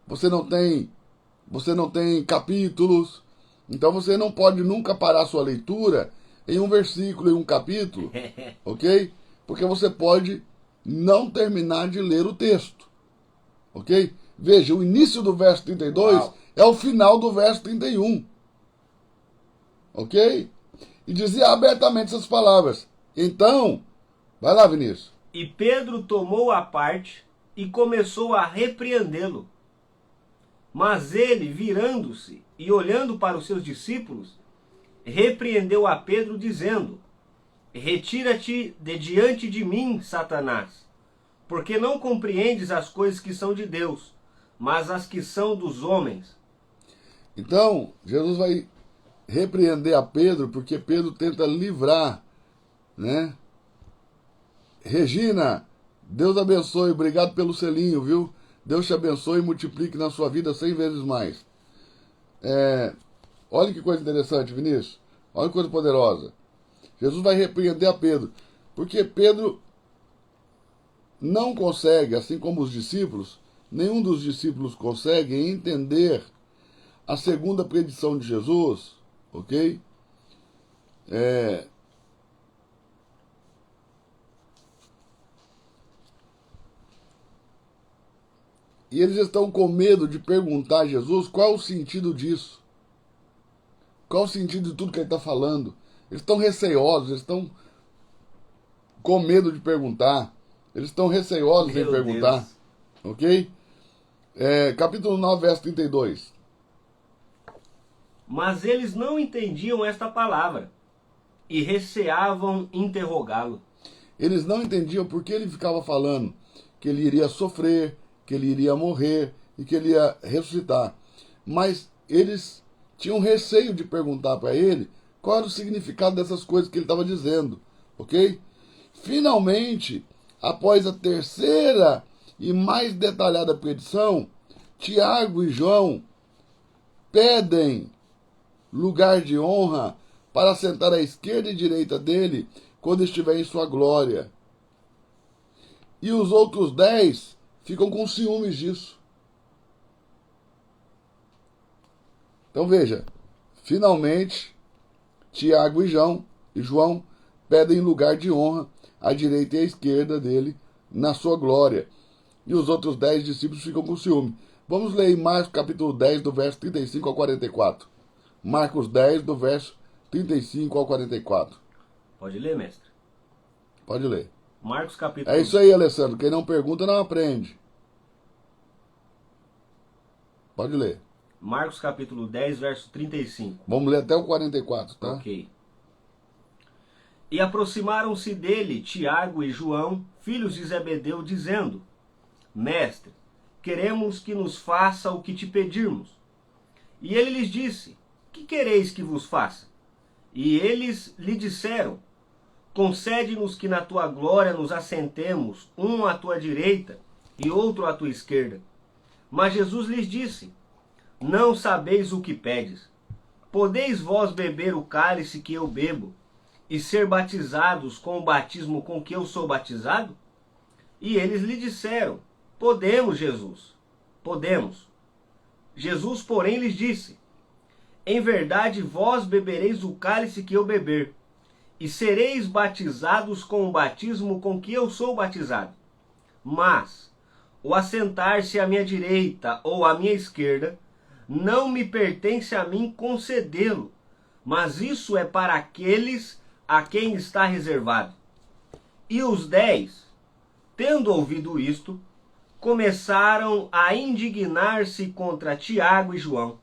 você não tem capítulos, então você não pode nunca parar sua leitura em um versículo, em um capítulo, ok? Porque você pode não terminar de ler o texto, ok? Veja, o início do verso 32 Uau. é o final do verso 31, ok? E dizia abertamente essas palavras. Então, vai lá, Vinícius. E Pedro tomou a parte e começou a repreendê-lo. Mas ele, virando-se e olhando para os seus discípulos, repreendeu a Pedro, dizendo: Retira-te de diante de mim, Satanás, porque não compreendes as coisas que são de Deus, mas as que são dos homens. Então, Jesus vai repreender a Pedro, porque Pedro tenta livrar, né? Regina, Deus abençoe, obrigado pelo selinho, viu? Deus te abençoe e multiplique na sua vida 100 vezes mais. Olha que coisa interessante, Vinícius. Olha que coisa poderosa. Jesus vai repreender a Pedro, porque Pedro não consegue, assim como os discípulos, nenhum dos discípulos consegue entender a segunda predição de Jesus, ok? E eles estão com medo de perguntar a Jesus qual é o sentido disso. Qual o sentido de tudo que ele está falando. Eles estão receosos, eles estão com medo de perguntar. Eles estão receosos em perguntar. Deus. Ok? Capítulo 9, verso 32. Mas eles não entendiam esta palavra e receavam interrogá-lo. Eles não entendiam porque ele ficava falando que ele iria sofrer, que ele iria morrer e que ele ia ressuscitar. Mas eles tinham receio de perguntar para ele qual era o significado dessas coisas que ele estava dizendo. Ok? Finalmente, após a terceira e mais detalhada petição, Tiago e João pedem lugar de honra para sentar à esquerda e direita dele quando estiver em sua glória. E os outros 10 ficam com ciúmes disso. Então veja, finalmente, Tiago e João pedem lugar de honra à direita e à esquerda dele na sua glória. E os outros 10 discípulos ficam com ciúme. Vamos ler em Marcos capítulo 10, do verso 35 ao 44. Marcos 10, do verso 35 ao 44. Pode ler, mestre. Pode ler. Marcos capítulo... É isso aí, Alessandro. Quem não pergunta não aprende. Pode ler. Marcos capítulo 10, verso 35. Vamos ler até o 44, tá? Ok. E aproximaram-se dele Tiago e João, filhos de Zebedeu, dizendo: Mestre, queremos que nos faça o que te pedirmos. E ele lhes disse: Que quereis que vos faça? E eles lhe disseram: Concede-nos que na tua glória nos assentemos, um à tua direita e outro à tua esquerda. Mas Jesus lhes disse: Não sabeis o que pedes. Podeis vós beber o cálice que eu bebo e ser batizados com o batismo com que eu sou batizado? E eles lhe disseram: Podemos, Jesus, podemos. Jesus, porém, lhes disse: Em verdade vós bebereis o cálice que eu beber, e sereis batizados com o batismo com que eu sou batizado. Mas o assentar-se à minha direita ou à minha esquerda não me pertence a mim concedê-lo, mas isso é para aqueles a quem está reservado. E os 10, tendo ouvido isto, começaram a indignar-se contra Tiago e João.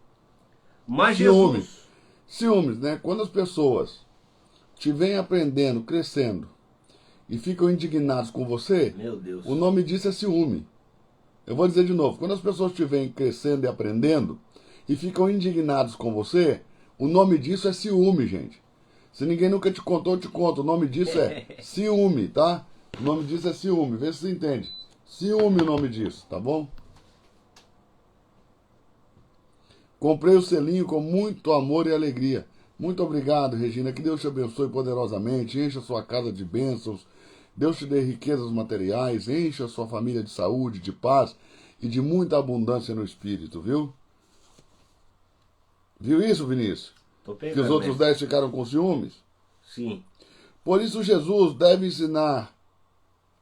Mas Jesus... Ciúmes, né? Quando as pessoas te vêm aprendendo, crescendo, e ficam indignados com você, Meu Deus. o nome disso é ciúme. Eu vou dizer de novo, quando as pessoas te vêm crescendo e aprendendo, e ficam indignados com você, o nome disso é ciúme, gente. Se ninguém nunca te contou, eu te conto. O nome disso é ciúme, tá? O nome disso é ciúme. Vê se você entende. Ciúme o nome disso, tá bom? Comprei o selinho com muito amor e alegria. Muito obrigado, Regina. Que Deus te abençoe poderosamente. Encha a sua casa de bênçãos. Deus te dê riquezas materiais. Encha a sua família de saúde, de paz e de muita abundância no espírito, viu? Viu isso, Vinícius? Tô pegando, Que os outros 10 ficaram com ciúmes? Sim. Por isso Jesus deve ensinar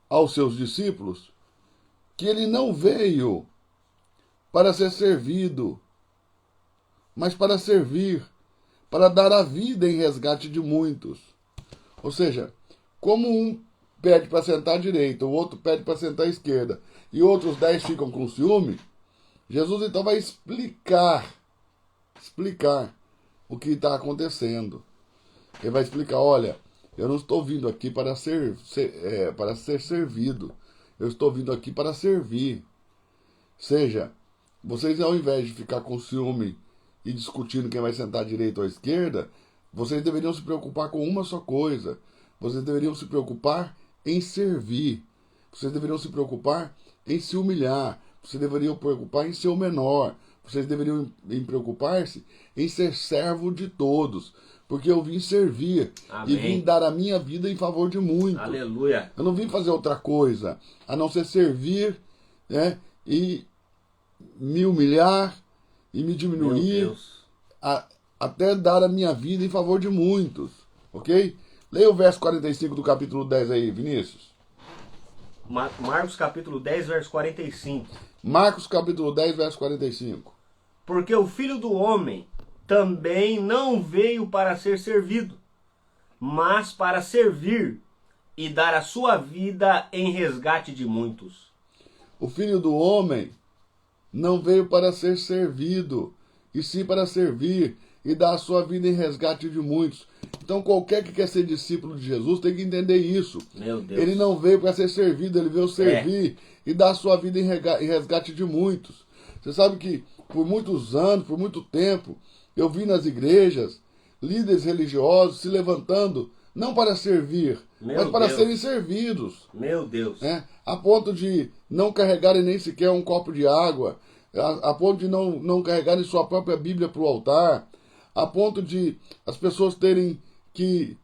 aos seus discípulos que ele não veio para ser servido, mas para servir, para dar a vida em resgate de muitos. Ou seja, como um pede para sentar à direita, o outro pede para sentar à esquerda, e outros 10 ficam com ciúme, Jesus então vai explicar o que está acontecendo. Ele vai explicar: olha, eu não estou vindo aqui para ser servido, eu estou vindo aqui para servir. Seja, vocês, ao invés de ficar com ciúme e discutindo quem vai sentar à direita ou à esquerda, vocês deveriam se preocupar com uma só coisa. Vocês deveriam se preocupar em servir. Vocês deveriam se preocupar em se humilhar. Vocês deveriam se preocupar em ser o menor. Vocês deveriam preocupar-se em ser servo de todos. Porque eu vim servir. Amém. E vim dar a minha vida em favor de muitos. Aleluia. Eu não vim fazer outra coisa a não ser servir, né, e me humilhar e me diminuir até dar a minha vida em favor de muitos. Ok? Leia o verso 45 do capítulo 10 aí, Vinícius. Marcos capítulo 10, verso 45. Marcos capítulo 10, verso 45. Porque o Filho do Homem também não veio para ser servido, mas para servir e dar a sua vida em resgate de muitos. O Filho do Homem não veio para ser servido, e sim para servir e dar a sua vida em resgate de muitos. Então qualquer que quer ser discípulo de Jesus tem que entender isso. Meu Deus. Ele não veio para ser servido, ele veio servir e dar a sua vida em resgate de muitos. Você sabe que por muitos anos, por muito tempo, eu vi nas igrejas líderes religiosos se levantando, não para servir, mas para serem servidos. Meu Deus. A ponto de não carregarem nem sequer um copo de água, a ponto de não carregarem sua própria Bíblia para o altar, a ponto de as pessoas terem que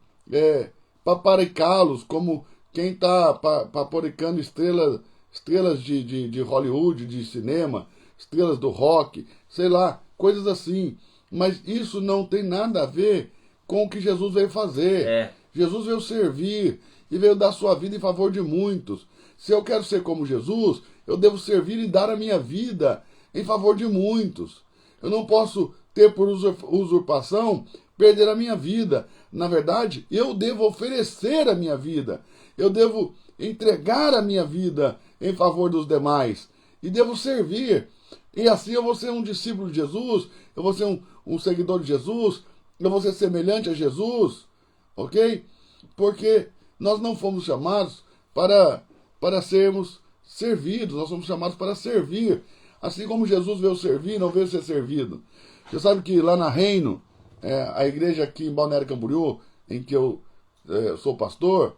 paparicá-los como quem está paparicando estrelas de Hollywood, de cinema, estrelas do rock, sei lá, coisas assim. Mas isso não tem nada a ver com o que Jesus veio fazer. Jesus veio servir e veio dar sua vida em favor de muitos. Se eu quero ser como Jesus, eu devo servir e dar a minha vida em favor de muitos. Eu não posso ter por usurpação perder a minha vida. Na verdade, eu devo oferecer a minha vida. Eu devo entregar a minha vida em favor dos demais. E devo servir. E assim eu vou ser um discípulo de Jesus, eu vou ser um seguidor de Jesus, eu vou ser semelhante a Jesus, ok? Porque nós não fomos chamados para sermos servidos, nós somos chamados para servir. Assim como Jesus veio servir, não veio ser servido. Você sabe que lá na Reino, a igreja aqui em Balneário Camboriú, em que eu sou pastor,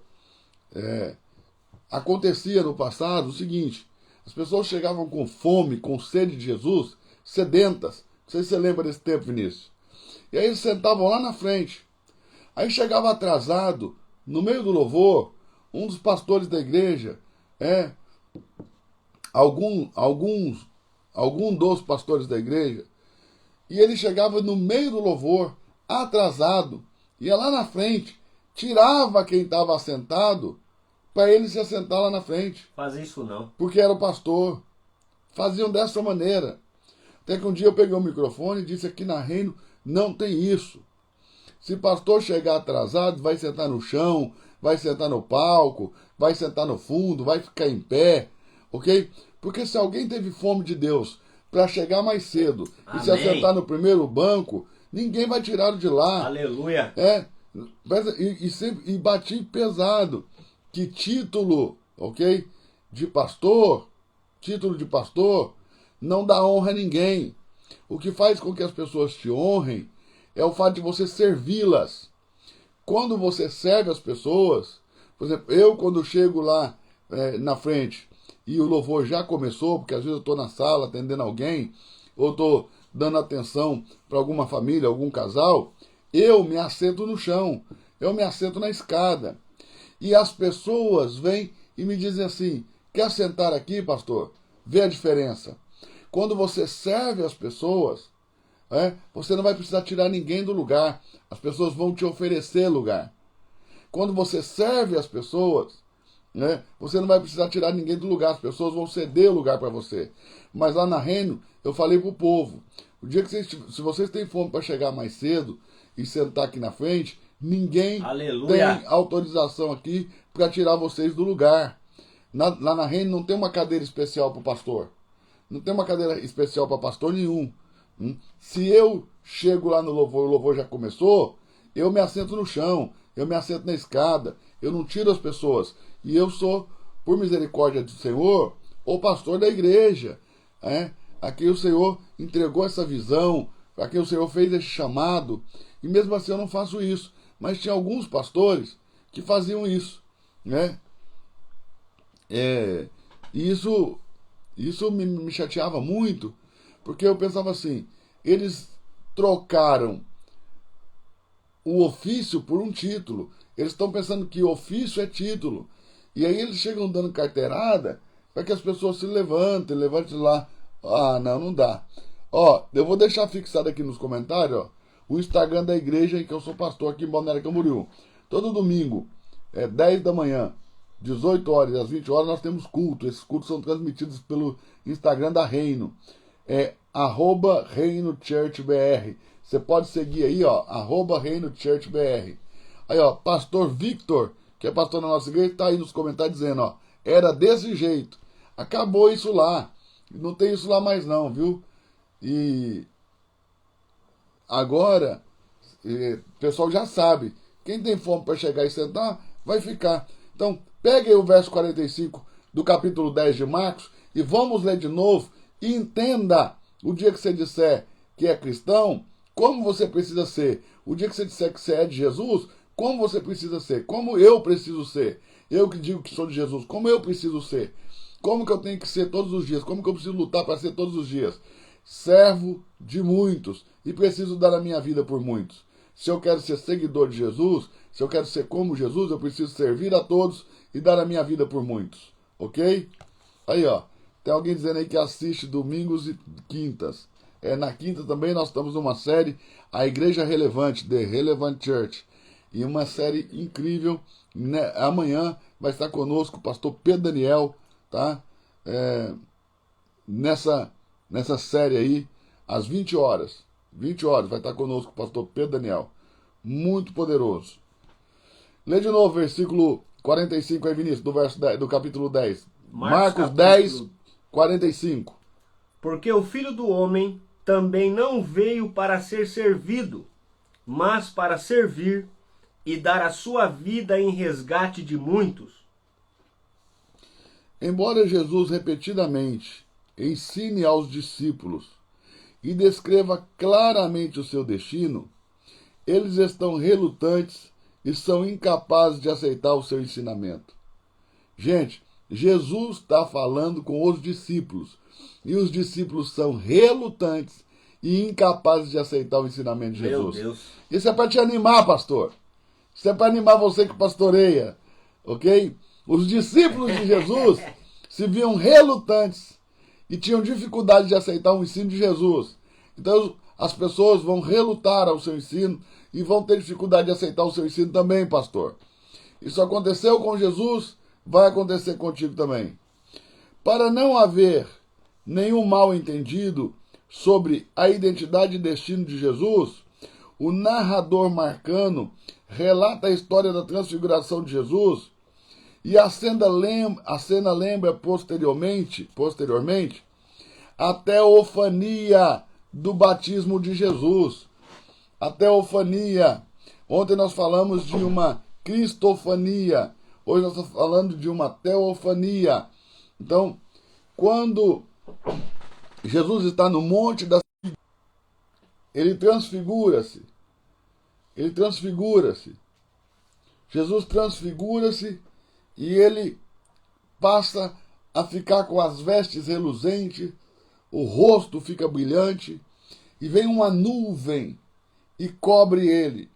acontecia no passado o seguinte: as pessoas chegavam com fome, com sede de Jesus, sedentas. Não sei se você lembra desse tempo, Vinícius. E aí eles sentavam lá na frente. Aí chegava atrasado, no meio do louvor, um dos pastores da igreja, algum dos pastores da igreja, e ele chegava no meio do louvor, atrasado, ia lá na frente, tirava quem estava assentado, para ele se assentar lá na frente. Faz isso não. Porque era o pastor. Faziam dessa maneira. Até que um dia eu peguei o microfone e disse: aqui na Reino não tem isso. Se pastor chegar atrasado, vai sentar no chão, vai sentar no palco, vai sentar no fundo, vai ficar em pé, ok? Porque se alguém teve fome de Deus para chegar mais cedo e se assentar no primeiro banco, ninguém vai tirá-lo de lá. Aleluia. E bati pesado. Que título, ok? Título de pastor, não dá honra a ninguém. O que faz com que as pessoas te honrem é o fato de você servi-las. Quando você serve as pessoas, por exemplo, eu quando chego lá na frente e o louvor já começou, porque às vezes eu estou na sala atendendo alguém, ou estou dando atenção para alguma família, algum casal, eu me assento no chão, eu me assento na escada. E as pessoas vêm e me dizem assim: quer sentar aqui, pastor? Vê a diferença. Quando você serve as pessoas, você não vai precisar tirar ninguém do lugar. As pessoas vão te oferecer lugar. Quando você serve as pessoas, você não vai precisar tirar ninguém do lugar. As pessoas vão ceder lugar para você. Mas lá na Reino, eu falei para o povo: o dia que se vocês têm fome para chegar mais cedo e sentar aqui na frente, ninguém tem autorização aqui para tirar vocês do lugar. Lá na Reino não tem uma cadeira especial para o pastor. Não tem uma cadeira especial para pastor nenhum. Se eu chego lá no louvor, o louvor já começou, eu me assento no chão, eu me assento na escada, eu não tiro as pessoas. E eu sou, por misericórdia do Senhor, o pastor da igreja. Aqui o Senhor entregou essa visão, aqui o Senhor fez esse chamado, e mesmo assim eu não faço isso. Mas tinha alguns pastores que faziam isso, E isso me chateava muito, porque eu pensava assim: eles trocaram o ofício por um título. Eles estão pensando que ofício é título. E aí eles chegam dando carteirada para que as pessoas se levantem lá. Ah, não dá. Eu vou deixar fixado aqui nos comentários, o Instagram da igreja, que eu sou pastor aqui em Balneário Camboriú. Todo domingo, 10 da manhã, 18 horas e às 20 horas, nós temos culto. Esses cultos são transmitidos pelo Instagram da Reino. É @ReinoChurchBR. Você pode seguir aí, ó, @ReinoChurchBR. Aí, ó, pastor Victor, que é pastor na nossa igreja, tá aí nos comentários dizendo, ó, era desse jeito. Acabou isso lá. Não tem isso lá mais não, viu? E agora, o pessoal já sabe. Quem tem fome para chegar e sentar, vai ficar. Então, pegue aí o verso 45 do capítulo 10 de Marcos e vamos ler de novo e entenda o dia que você disser que é cristão, como você precisa ser. O dia que você disser que você é de Jesus, como você precisa ser. Como eu preciso ser. Eu que digo que sou de Jesus, como eu preciso ser. Como que eu tenho que ser todos os dias. Como que eu preciso lutar para ser todos os dias. Servo de muitos e preciso dar a minha vida por muitos. Se eu quero ser seguidor de Jesus, se eu quero ser como Jesus, eu preciso servir a todos e dar a minha vida por muitos. Ok? Aí, ó. Tem alguém dizendo aí que assiste domingos e quintas. Na quinta também nós estamos numa série, A Igreja Relevante, The Relevant Church. E uma série incrível. Né? Amanhã vai estar conosco o pastor Pedro Daniel, tá? Nessa série aí, às 20 horas. 20 horas vai estar conosco o pastor Pedro Daniel. Muito poderoso. Lê de novo o versículo 45 aí, Vinícius, do capítulo 10. Marcos 10, 45. Porque o Filho do Homem também não veio para ser servido, mas para servir e dar a sua vida em resgate de muitos. Embora Jesus repetidamente ensine aos discípulos e descreva claramente o seu destino, eles estão relutantes e são incapazes de aceitar o seu ensinamento. Gente, Jesus está falando com os discípulos e os discípulos são relutantes e incapazes de aceitar o ensinamento de Jesus. Meu Deus. Isso é para te animar, pastor. Isso é para animar você que pastoreia, ok? Os discípulos de Jesus se viam relutantes e tinham dificuldade de aceitar o ensino de Jesus. Então as pessoas vão relutar ao seu ensino e vão ter dificuldade de aceitar o seu ensino também, pastor. Isso aconteceu com Jesus, vai acontecer contigo também. Para não haver nenhum mal entendido sobre a identidade e destino de Jesus, o narrador marcano relata a história da transfiguração de Jesus e a cena lembra posteriormente a teofania do batismo de Jesus. A teofania. Ontem nós falamos de uma cristofania. Hoje nós estamos falando de uma teofania. Então, quando Jesus está no monte da... Ele transfigura-se. Jesus transfigura-se e ele passa a ficar com as vestes reluzentes, o rosto fica brilhante, e vem uma nuvem e cobre ele.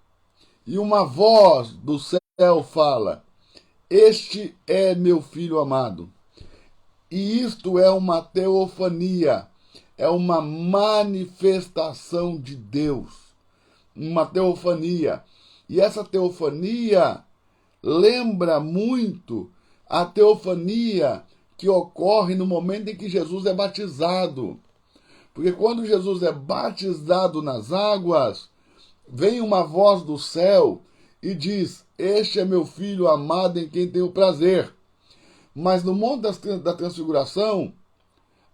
E uma voz do céu fala: Este é meu filho amado. E isto é uma teofania, é uma manifestação de Deus. Uma teofania. E essa teofania lembra muito a teofania que ocorre no momento em que Jesus é batizado. Porque quando Jesus é batizado nas águas, vem uma voz do céu e diz: Este é meu filho amado em quem tenho prazer. Mas no monte da transfiguração,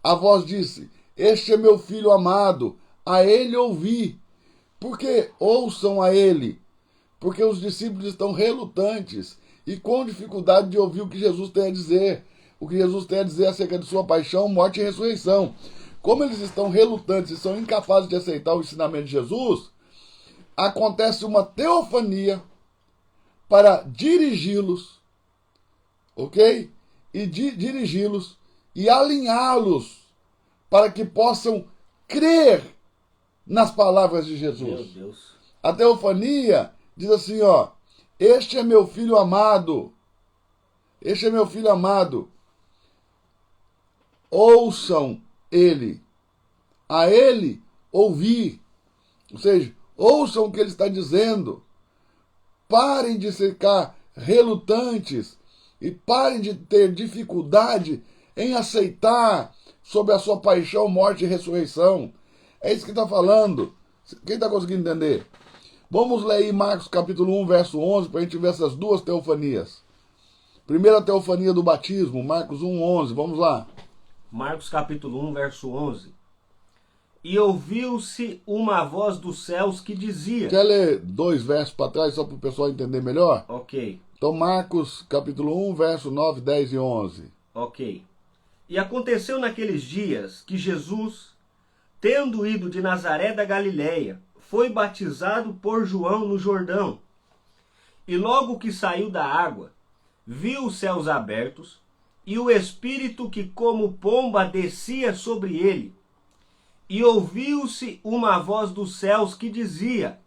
a voz disse: Este é meu filho amado, a ele ouvi. Por que ouçam a ele? Porque os discípulos estão relutantes e com dificuldade de ouvir o que Jesus tem a dizer. O que Jesus tem a dizer acerca de sua paixão, morte e ressurreição. Como eles estão relutantes e são incapazes de aceitar o ensinamento de Jesus, acontece uma teofania para dirigi-los, ok? E dirigi-los e alinhá-los para que possam crer nas palavras de Jesus. Meu Deus. A teofania diz assim, ó: Este é meu filho amado. Este é meu filho amado. Ouçam ele. A ele ouvir. Ou seja, Ouçam o que ele está dizendo. Parem de ficar relutantes e parem de ter dificuldade em aceitar sobre a sua paixão, morte e ressurreição. É isso que está falando. Quem está conseguindo entender? Vamos ler aí Marcos capítulo 1, verso 11, para a gente ver essas duas teofanias. Primeira teofania do batismo, Marcos 1, 11. Vamos lá. Marcos capítulo 1, verso 11. E ouviu-se uma voz dos céus que dizia... Quer ler 2 versos para trás, só para o pessoal entender melhor? Ok. Então, Marcos capítulo 1, verso 9, 10 e 11. Ok. E aconteceu naqueles dias que Jesus, tendo ido de Nazaré da Galileia, foi batizado por João no Jordão. E logo que saiu da água, viu os céus abertos, e o Espírito que como pomba descia sobre ele. E ouviu-se uma voz dos céus que dizia: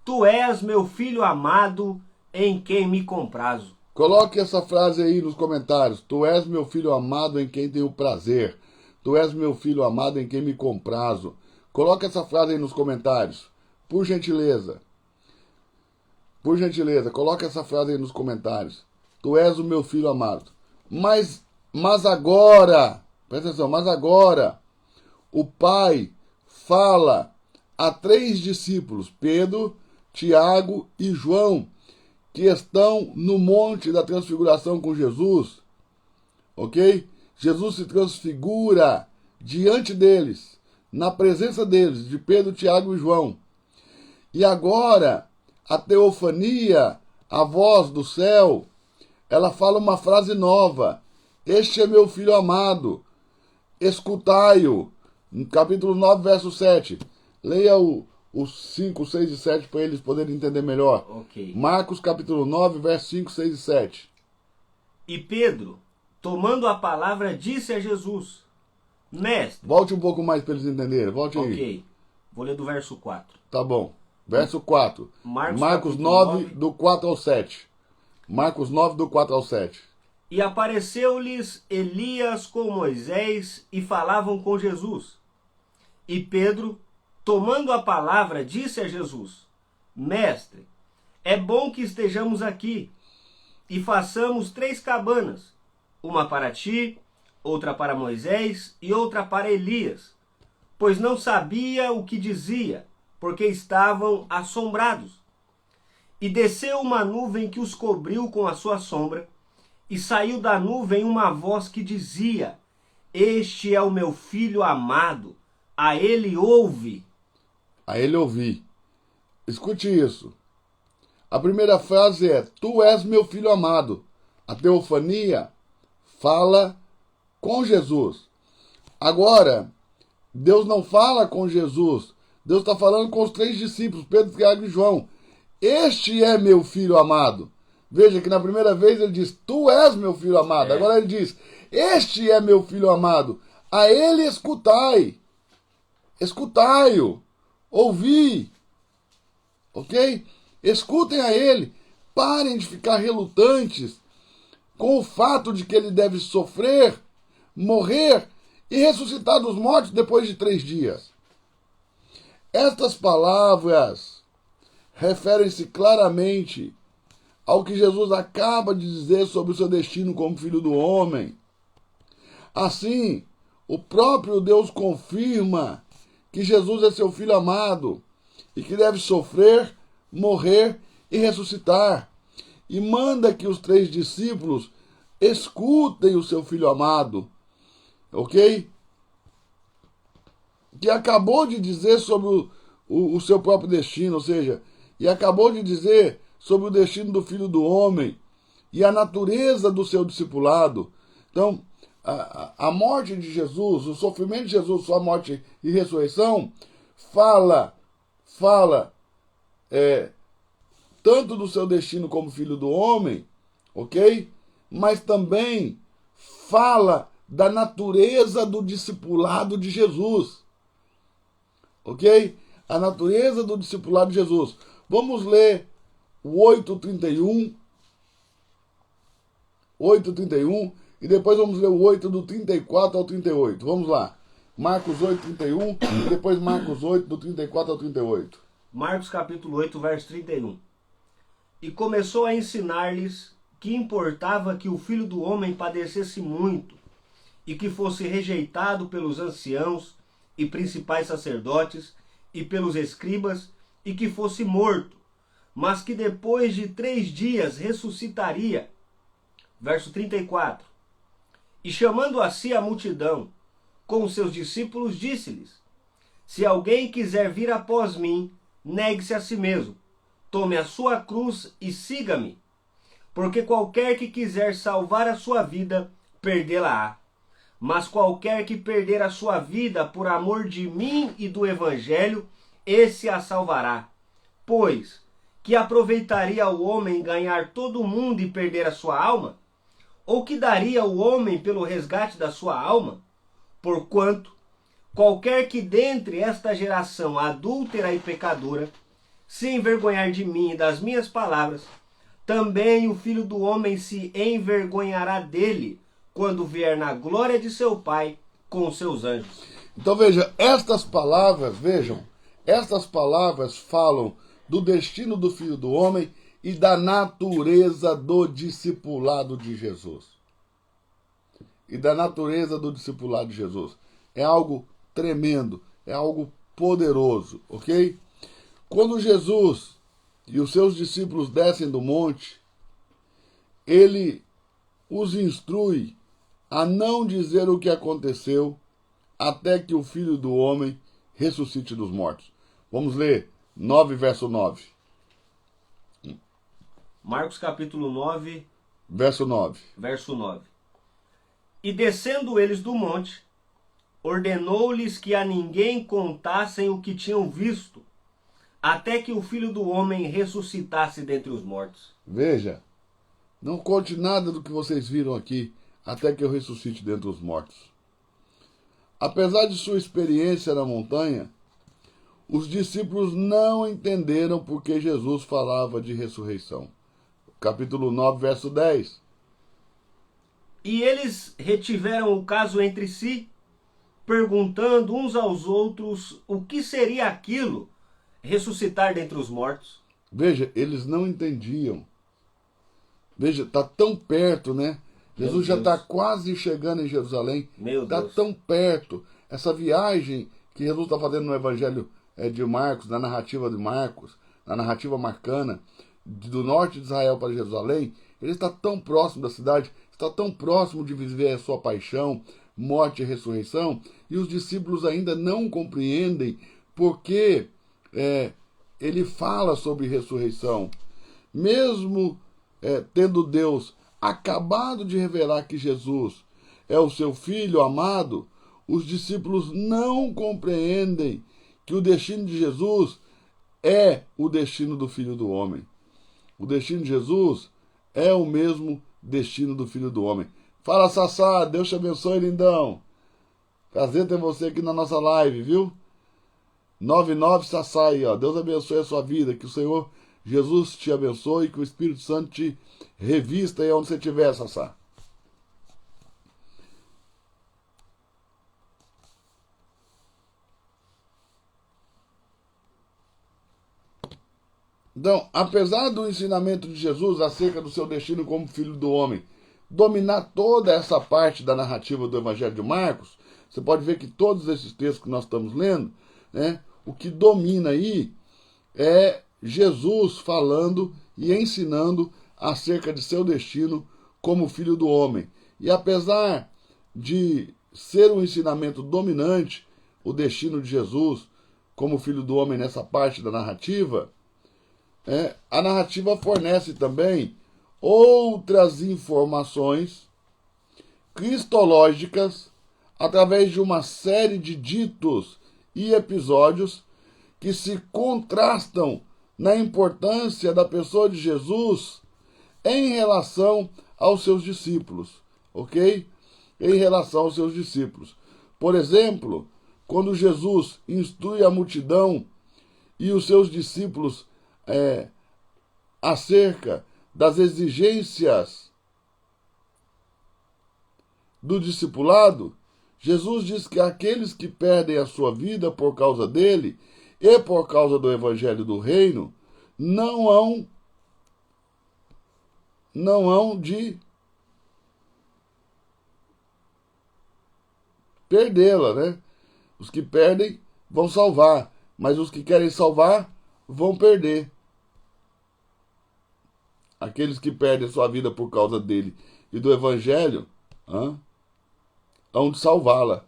Tu és meu filho amado, em quem me comprazo. Coloque essa frase aí nos comentários. Tu és meu filho amado em quem tenho prazer. Tu és meu filho amado em quem me comprazo. Coloque essa frase aí nos comentários. Por gentileza. Por gentileza, coloque essa frase aí nos comentários. Tu és o meu filho amado. Mas agora, presta atenção, mas agora, o Pai fala a 3 discípulos, Pedro, Tiago e João, que estão no monte da transfiguração com Jesus, ok? Jesus se transfigura diante deles, na presença deles, de Pedro, Tiago e João. E agora, a teofania, a voz do céu, ela fala uma frase nova. Este é meu filho amado, escutai-o. No capítulo 9, verso 7. Leia os 5, 6 e 7 para eles poderem entender melhor. Ok. Marcos capítulo 9, verso 5, 6 e 7. E Pedro, tomando a palavra, disse a Jesus: Mestre. Volte um pouco mais para eles entenderem. Volte aí. Ok. Vou ler do verso 4. Tá bom. Verso 4. Marcos 9, do 4 ao 7. Marcos 9, do 4 ao 7. E apareceu-lhes Elias com Moisés e falavam com Jesus. E Pedro, tomando a palavra, disse a Jesus: Mestre, é bom que estejamos aqui e façamos 3 cabanas, uma para ti, outra para Moisés e outra para Elias, pois não sabia o que dizia, porque estavam assombrados. E desceu uma nuvem que os cobriu com a sua sombra, e saiu da nuvem uma voz que dizia: Este é o meu filho amado, a ele ouve. A ele ouvi. Escute isso. A primeira frase é: Tu és meu filho amado. A teofania fala com Jesus. Agora, Deus não fala com Jesus. Deus está falando com os 3 discípulos, Pedro, Tiago e João. Este é meu filho amado. Veja que na primeira vez ele diz: Tu és meu filho amado. Agora ele diz: Este é meu filho amado. A ele escutai. Escutai-o. Ouvi. Ok? Escutem a ele. Parem de ficar relutantes com o fato de que ele deve sofrer, morrer e ressuscitar dos mortos depois de 3 dias. Estas palavras referem-se claramente ao que Jesus acaba de dizer sobre o seu destino como filho do homem. Assim, o próprio Deus confirma que Jesus é seu filho amado e que deve sofrer, morrer e ressuscitar. E manda que os 3 discípulos escutem o seu filho amado, ok? Que acabou de dizer sobre o seu próprio destino, ou seja, e acabou de dizer sobre o destino do Filho do Homem e a natureza do seu discipulado. Então, a morte de Jesus, o sofrimento de Jesus, sua morte e ressurreição, fala tanto do seu destino como Filho do Homem, ok? Mas também fala da natureza do discipulado de Jesus, ok? A natureza do discipulado de Jesus. Vamos ler o 8:31 e depois vamos ler o 8 do 34 ao 38. Vamos lá. Marcos 8:31 e depois Marcos 8 do 34 ao 38. Marcos capítulo 8, verso 31. E começou a ensinar-lhes que importava que o Filho do Homem padecesse muito, e que fosse rejeitado pelos anciãos e principais sacerdotes e pelos escribas, e que fosse morto, mas que depois de 3 dias ressuscitaria. Verso 34. E chamando a si a multidão, com os seus discípulos, disse-lhes: Se alguém quiser vir após mim, negue-se a si mesmo, tome a sua cruz e siga-me. Porque qualquer que quiser salvar a sua vida, perdê-la-á. Mas qualquer que perder a sua vida por amor de mim e do Evangelho, esse a salvará. Pois, que aproveitaria o homem ganhar todo o mundo e perder a sua alma? Ou que daria o homem pelo resgate da sua alma? Porquanto, qualquer que dentre esta geração adúltera e pecadora se envergonhar de mim e das minhas palavras, também o Filho do Homem se envergonhará dele, quando vier na glória de seu Pai com os seus anjos. Então veja, estas palavras falam do destino do Filho do Homem e da natureza do discipulado de Jesus. É algo tremendo, é algo poderoso, ok? Quando Jesus e os seus discípulos descem do monte, ele os instrui a não dizer o que aconteceu até que o Filho do Homem ressuscite dos mortos. Vamos ler 9, verso 9. Marcos capítulo 9, verso 9. Verso 9. E descendo eles do monte, ordenou-lhes que a ninguém contassem o que tinham visto, até que o Filho do Homem ressuscitasse dentre os mortos. Veja, não conte nada do que vocês viram aqui, até que eu ressuscite dentre os mortos. Apesar de sua experiência na montanha, os discípulos não entenderam por que Jesus falava de ressurreição. Capítulo 9, verso 10. E eles retiveram o caso entre si, perguntando uns aos outros o que seria aquilo, ressuscitar dentre os mortos. Veja, eles não entendiam. Veja, está tão perto, né? Jesus já está quase chegando em Jerusalém. Está tão perto. Essa viagem que Jesus está fazendo no Evangelho de Marcos, na narrativa de Marcos, na narrativa marcana, do norte de Israel para Jerusalém, ele está tão próximo da cidade, está tão próximo de viver a sua paixão, morte e ressurreição, e os discípulos ainda não compreendem porque ele fala sobre ressurreição. Mesmo tendo Deus acabado de revelar que Jesus é o seu Filho amado, os discípulos não compreendem que o destino de Jesus é o destino do Filho do Homem. O destino de Jesus é o mesmo destino do Filho do Homem. Fala, Sassá, Deus te abençoe, lindão. Prazer ter você aqui na nossa live, viu? 99 Sassá aí, ó. Deus abençoe a sua vida, que o Senhor Jesus te abençoe, que o Espírito Santo te revista aí onde você estiver, Sassá. Então, apesar do ensinamento de Jesus acerca do seu destino como Filho do Homem dominar toda essa parte da narrativa do Evangelho de Marcos, você pode ver que todos esses textos que nós estamos lendo, né, o que domina aí é Jesus falando e ensinando acerca de seu destino como Filho do Homem. E apesar de ser um ensinamento dominante, o destino de Jesus como Filho do Homem nessa parte da narrativa, a narrativa fornece também outras informações cristológicas através de uma série de ditos e episódios que se contrastam na importância da pessoa de Jesus em relação aos seus discípulos, ok? Em relação aos seus discípulos. Por exemplo, quando Jesus instrui a multidão e os seus discípulos acerca das exigências do discipulado, Jesus diz que aqueles que perdem a sua vida por causa dele, e por causa do evangelho do reino, não hão de perdê-la, né? Os que perdem vão salvar, mas os que querem salvar vão perder. Aqueles que perdem sua vida por causa dele e do evangelho, hão de salvá-la.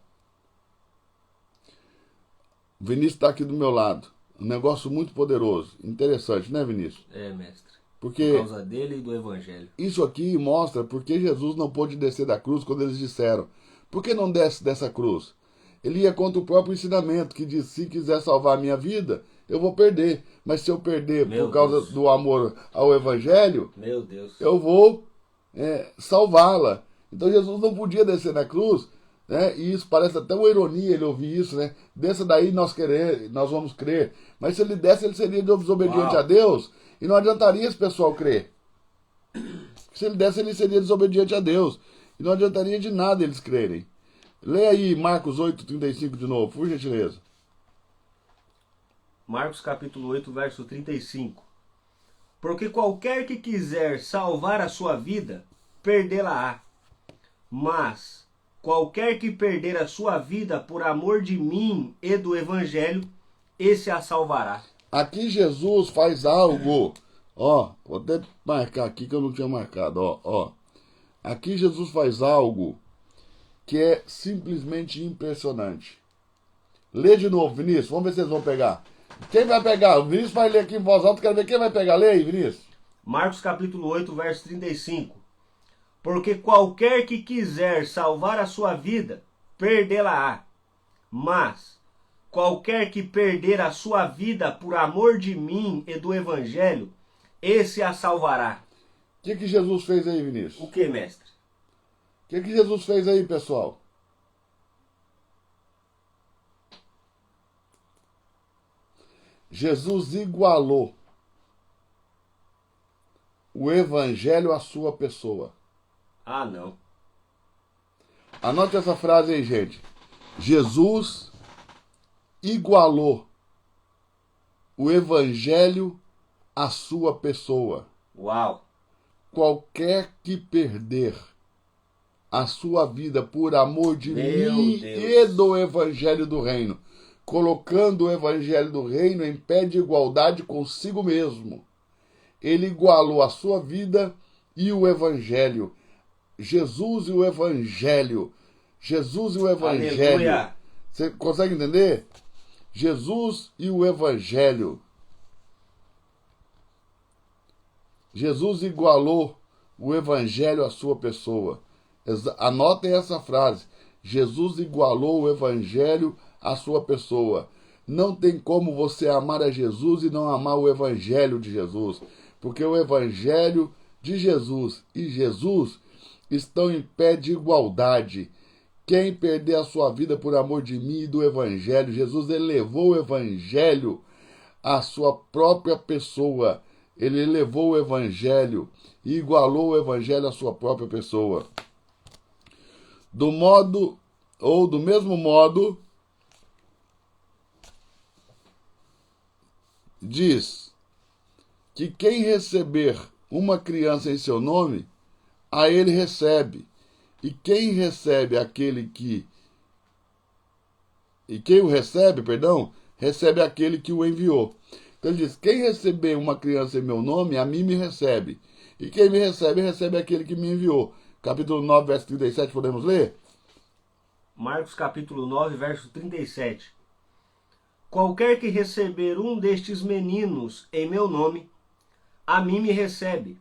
O Vinícius está aqui do meu lado. Um negócio muito poderoso. Interessante, né, Vinícius? É, mestre. Porque por causa dele e do evangelho. Isso aqui mostra porque Jesus não pôde descer da cruz quando eles disseram: por que não desce dessa cruz? Ele ia contra o próprio ensinamento, que diz: se quiser salvar a minha vida, eu vou perder. Mas se eu perder por causa do amor ao evangelho, meu Deus, eu vou salvá-la. Então Jesus não podia descer na cruz, né? E isso parece até uma ironia ele ouvir isso, né? Desça daí, nós vamos crer. Mas se ele desse, ele seria desobediente a Deus, e não adiantaria esse pessoal crer. Se ele desse, ele seria desobediente a Deus, e não adiantaria de nada eles crerem. Leia aí Marcos 8:35 de novo, por gentileza. Marcos capítulo 8, verso 35. Porque qualquer que quiser salvar a sua vida, perdê-la-á. Mas qualquer que perder a sua vida por amor de mim e do evangelho, esse a salvará. Aqui Jesus faz algo, vou até marcar aqui que eu não tinha marcado, Aqui Jesus faz algo que é simplesmente impressionante. Lê de novo, Vinícius, vamos ver se vocês vão pegar. Quem vai pegar? O Vinícius vai ler aqui em voz alta, quero ver quem vai pegar. Lê aí, Vinícius. Marcos capítulo 8, verso 35. Porque qualquer que quiser salvar a sua vida, perdê-la-á. Mas qualquer que perder a sua vida por amor de mim e do evangelho, esse a salvará. O que Jesus fez aí, Vinícius? O que, mestre? O que Jesus fez aí, pessoal? Jesus igualou o evangelho à sua pessoa. Ah, não. Anote essa frase aí, gente. Jesus igualou o evangelho à sua pessoa. Uau! Qualquer que perder a sua vida por amor de Meu mim Deus. e do evangelho do reino, colocando o evangelho do reino em pé de igualdade consigo mesmo, ele igualou a sua vida e o evangelho. Jesus e o evangelho. Jesus e o evangelho. Aleluia. Você consegue entender? Jesus e o evangelho. Jesus igualou o evangelho à sua pessoa. Anotem essa frase. Jesus igualou o evangelho à sua pessoa. Não tem como você amar a Jesus e não amar o evangelho de Jesus. Porque o evangelho de Jesus e Jesus estão em pé de igualdade. Quem perder a sua vida por amor de mim e do evangelho, Jesus elevou o evangelho à sua própria pessoa. Ele elevou o evangelho e igualou o evangelho à sua própria pessoa. Do mesmo modo, diz que quem receber uma criança em seu nome, a ele recebe. E quem recebe quem o recebe, recebe aquele que o enviou. Então ele diz: quem receber uma criança em meu nome, a mim me recebe. E quem me recebe, recebe aquele que me enviou. Capítulo 9, verso 37, podemos ler? Marcos capítulo 9, verso 37. Qualquer que receber um destes meninos em meu nome, a mim me recebe.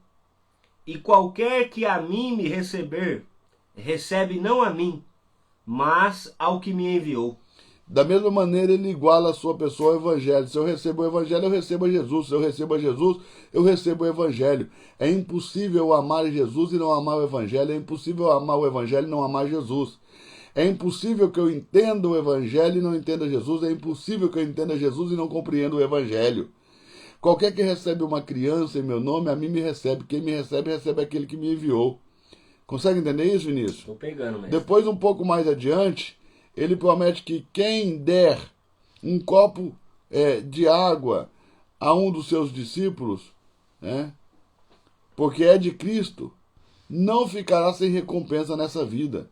E qualquer que a mim me receber, recebe não a mim, mas ao que me enviou. Da mesma maneira, ele iguala a sua pessoa ao evangelho. Se eu recebo o evangelho, eu recebo a Jesus. Se eu recebo a Jesus, eu recebo o evangelho. É impossível amar Jesus e não amar o evangelho. É impossível amar o evangelho e não amar Jesus. É impossível que eu entenda o evangelho e não entenda Jesus. É impossível que eu entenda Jesus e não compreenda o evangelho. Qualquer que recebe uma criança em meu nome, a mim me recebe. Quem me recebe, recebe aquele que me enviou. Consegue entender isso, Vinícius? Estou pegando, mestre. Depois, um pouco mais adiante, ele promete que quem der um copo de água a um dos seus discípulos, né, porque é de Cristo, não ficará sem recompensa nessa vida.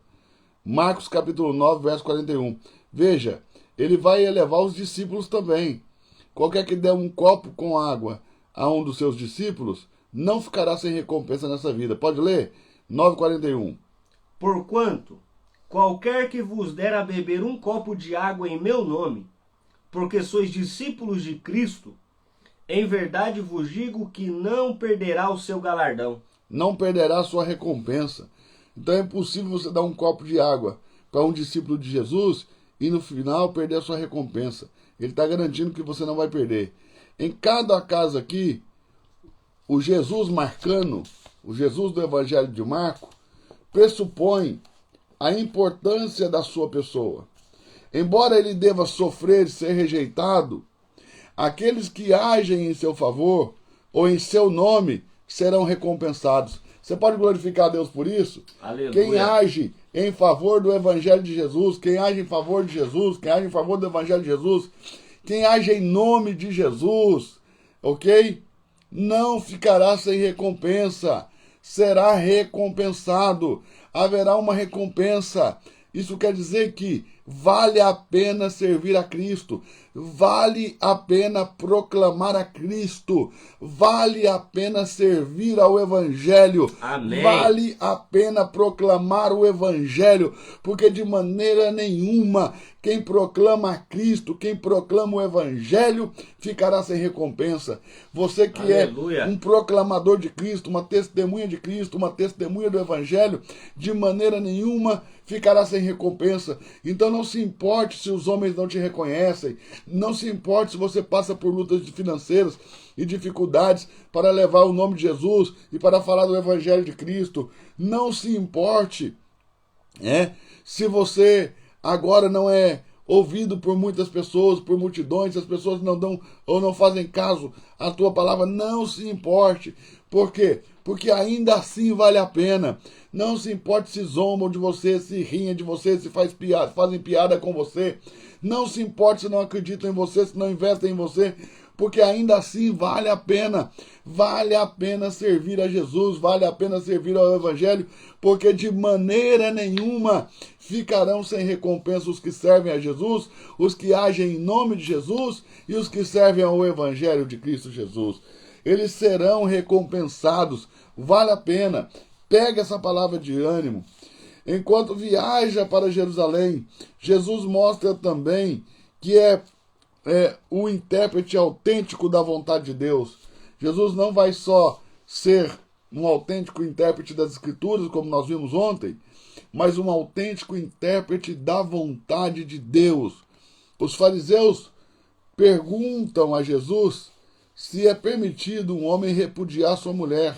Marcos capítulo 9, verso 41. Veja, ele vai elevar os discípulos também. Qualquer que der um copo com água a um dos seus discípulos, não ficará sem recompensa nessa vida. Pode ler? 9,41. Porquanto, qualquer que vos der a beber um copo de água em meu nome, porque sois discípulos de Cristo, em verdade vos digo que não perderá o seu galardão. Não perderá a sua recompensa. Então é impossível você dar um copo de água para um discípulo de Jesus e no final perder a sua recompensa. Ele está garantindo que você não vai perder. Em cada caso aqui, o Jesus marcano, o Jesus do Evangelho de Marcos, pressupõe a importância da sua pessoa. Embora ele deva sofrer e ser rejeitado, aqueles que agem em seu favor ou em seu nome serão recompensados. Você pode glorificar a Deus por isso? Aleluia. Quem age em favor do Evangelho de Jesus, quem age em favor de Jesus, quem age em favor do Evangelho de Jesus, quem age em nome de Jesus, ok? Não ficará sem recompensa, será recompensado, haverá uma recompensa. Isso quer dizer que vale a pena servir a Cristo, vale a pena proclamar a Cristo, vale a pena servir ao Evangelho, Amém. Vale a pena proclamar o Evangelho, porque de maneira nenhuma quem proclama a Cristo, quem proclama o Evangelho, ficará sem recompensa. Você que Aleluia. é um proclamador de Cristo, uma testemunha de Cristo, uma testemunha do Evangelho, de maneira nenhuma ficará sem recompensa. Então não se importe se os homens não te reconhecem, não se importe se você passa por lutas financeiras e dificuldades para levar o nome de Jesus e para falar do Evangelho de Cristo. Não se importe se você agora não é ouvido por muitas pessoas, por multidões, se as pessoas não dão ou não fazem caso à tua palavra. Não se importe. Por quê? Porque ainda assim vale a pena. Não se importe se zombam de você, se riem de você, se fazem piada com você. Não se importe se não acreditam em você, se não investem em você, porque ainda assim vale a pena. Vale a pena servir a Jesus, vale a pena servir ao Evangelho, porque de maneira nenhuma ficarão sem recompensa os que servem a Jesus, os que agem em nome de Jesus e os que servem ao Evangelho de Cristo Jesus. Eles serão recompensados, vale a pena. Pega essa palavra de ânimo. Enquanto viaja para Jerusalém, Jesus mostra também que é o intérprete autêntico da vontade de Deus. Jesus não vai só ser um autêntico intérprete das Escrituras, como nós vimos ontem, mas um autêntico intérprete da vontade de Deus. Os fariseus perguntam a Jesus se é permitido um homem repudiar sua mulher.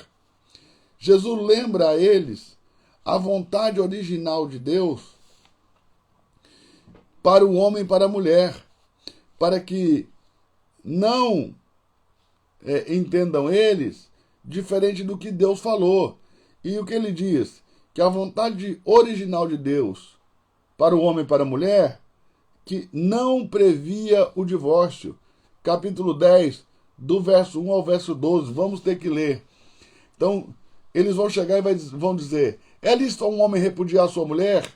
Jesus lembra a eles a vontade original de Deus para o homem e para a mulher, para que não entendam eles diferente do que Deus falou. E o que ele diz? Que a vontade original de Deus para o homem e para a mulher, que não previa o divórcio. Capítulo 10, do verso 1 ao verso 12, vamos ter que ler. Então, eles vão chegar e vão dizer: é lícito um homem repudiar sua mulher?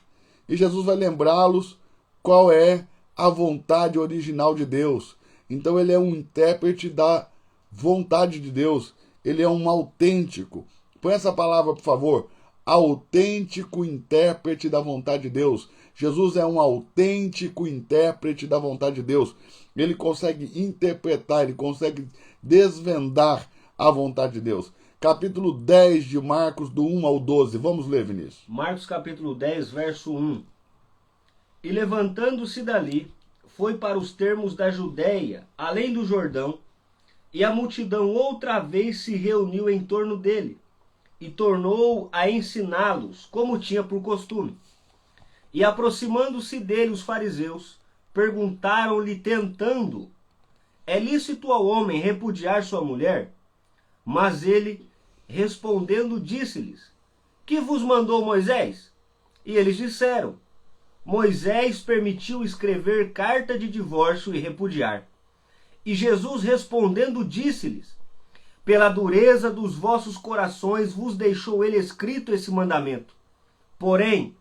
E Jesus vai lembrá-los qual é a vontade original de Deus. Então ele é um intérprete da vontade de Deus. Ele é um autêntico. Põe essa palavra, por favor. Autêntico intérprete da vontade de Deus. Jesus é um autêntico intérprete da vontade de Deus. Ele consegue interpretar, ele consegue desvendar a vontade de Deus. Capítulo 10 de Marcos, do 1 ao 12. Vamos ler, Vinícius. Marcos capítulo 10, verso 1. E levantando-se dali, foi para os termos da Judéia, além do Jordão, e a multidão outra vez se reuniu em torno dele, e tornou a ensiná-los, como tinha por costume. E aproximando-se dele os fariseus, perguntaram-lhe tentando: é lícito ao homem repudiar sua mulher? Mas ele, respondendo, disse-lhes: que vos mandou Moisés? E eles disseram: Moisés permitiu escrever carta de divórcio e repudiar. E Jesus respondendo disse-lhes: pela dureza dos vossos corações vos deixou ele escrito esse mandamento. Porém,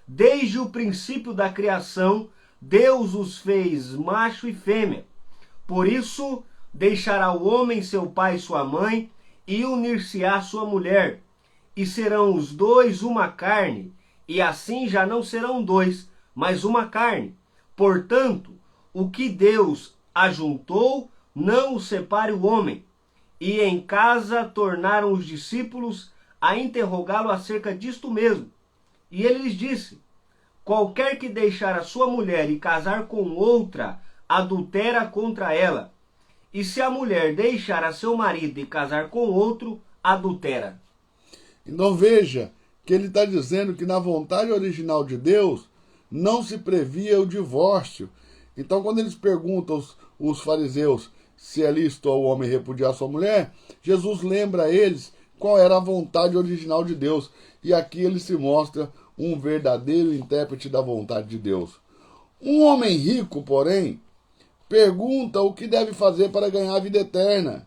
desde o princípio da criação, Deus os fez macho e fêmea. Por isso, deixará o homem seu pai e sua mãe, e unir-se-á sua mulher, e serão os dois uma carne, e assim já não serão dois, mas uma carne. Portanto, o que Deus ajuntou, não o separe o homem. E em casa tornaram os discípulos a interrogá-lo acerca disto mesmo. E ele lhes disse: qualquer que deixar a sua mulher e casar com outra, adultera contra ela. E se a mulher deixar a seu marido e casar com outro, adultera. Então veja que ele está dizendo que na vontade original de Deus não se previa o divórcio. Então quando eles perguntam os fariseus se é lícito ao homem repudiar sua mulher, Jesus lembra a eles qual era a vontade original de Deus. E aqui ele se mostra um verdadeiro intérprete da vontade de Deus. Um homem rico, porém, pergunta o que deve fazer para ganhar a vida eterna.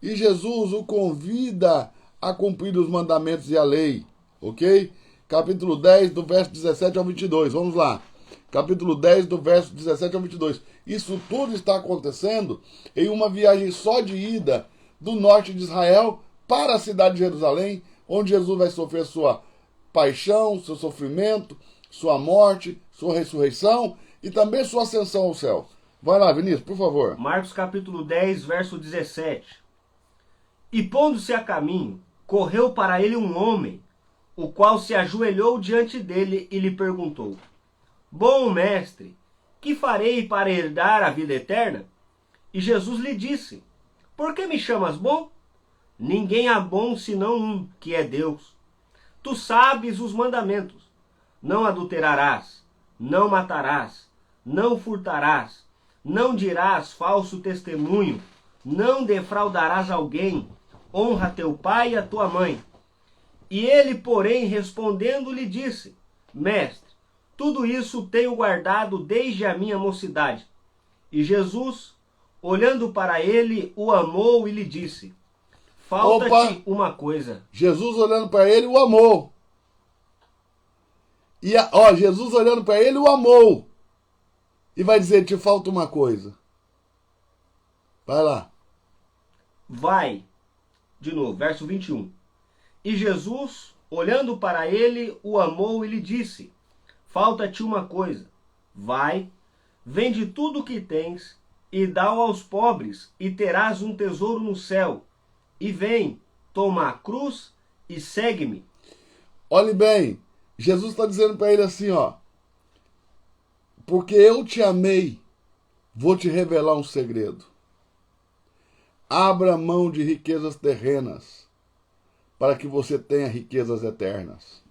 E Jesus o convida a cumprir os mandamentos e a lei. Ok? Capítulo 10, do verso 17 ao 22. Vamos lá. Capítulo 10, do verso 17 ao 22. Isso tudo está acontecendo em uma viagem só de ida do norte de Israel para a cidade de Jerusalém, onde Jesus vai sofrer sua paixão, seu sofrimento, sua morte, sua ressurreição e também sua ascensão ao céu. Vai lá, Vinícius, por favor. Marcos capítulo 10, verso 17. E pondo-se a caminho, correu para ele um homem, o qual se ajoelhou diante dele e lhe perguntou: bom mestre, que farei para herdar a vida eterna? E Jesus lhe disse: por que me chamas bom? Ninguém há bom senão um, que é Deus. Tu sabes os mandamentos: não adulterarás, não matarás, não furtarás, não dirás falso testemunho, não defraudarás alguém, honra teu pai e a tua mãe. E ele, porém, respondendo, lhe disse: mestre, tudo isso tenho guardado desde a minha mocidade. E Jesus, olhando para ele, o amou e lhe disse: falta-te uma coisa. Jesus olhando para ele, o amou. E Jesus olhando para ele, o amou. E vai dizer: te falta uma coisa. Vai lá. Vai. De novo, verso 21. E Jesus, olhando para ele, o amou e lhe disse: falta-te uma coisa. Vai, vende tudo o que tens e dá-o aos pobres, e terás um tesouro no céu. E vem, toma a cruz e segue-me. Olhe bem, Jesus está dizendo para ele assim, ó: porque eu te amei, vou te revelar um segredo. Abra mão de riquezas terrenas, para que você tenha riquezas eternas.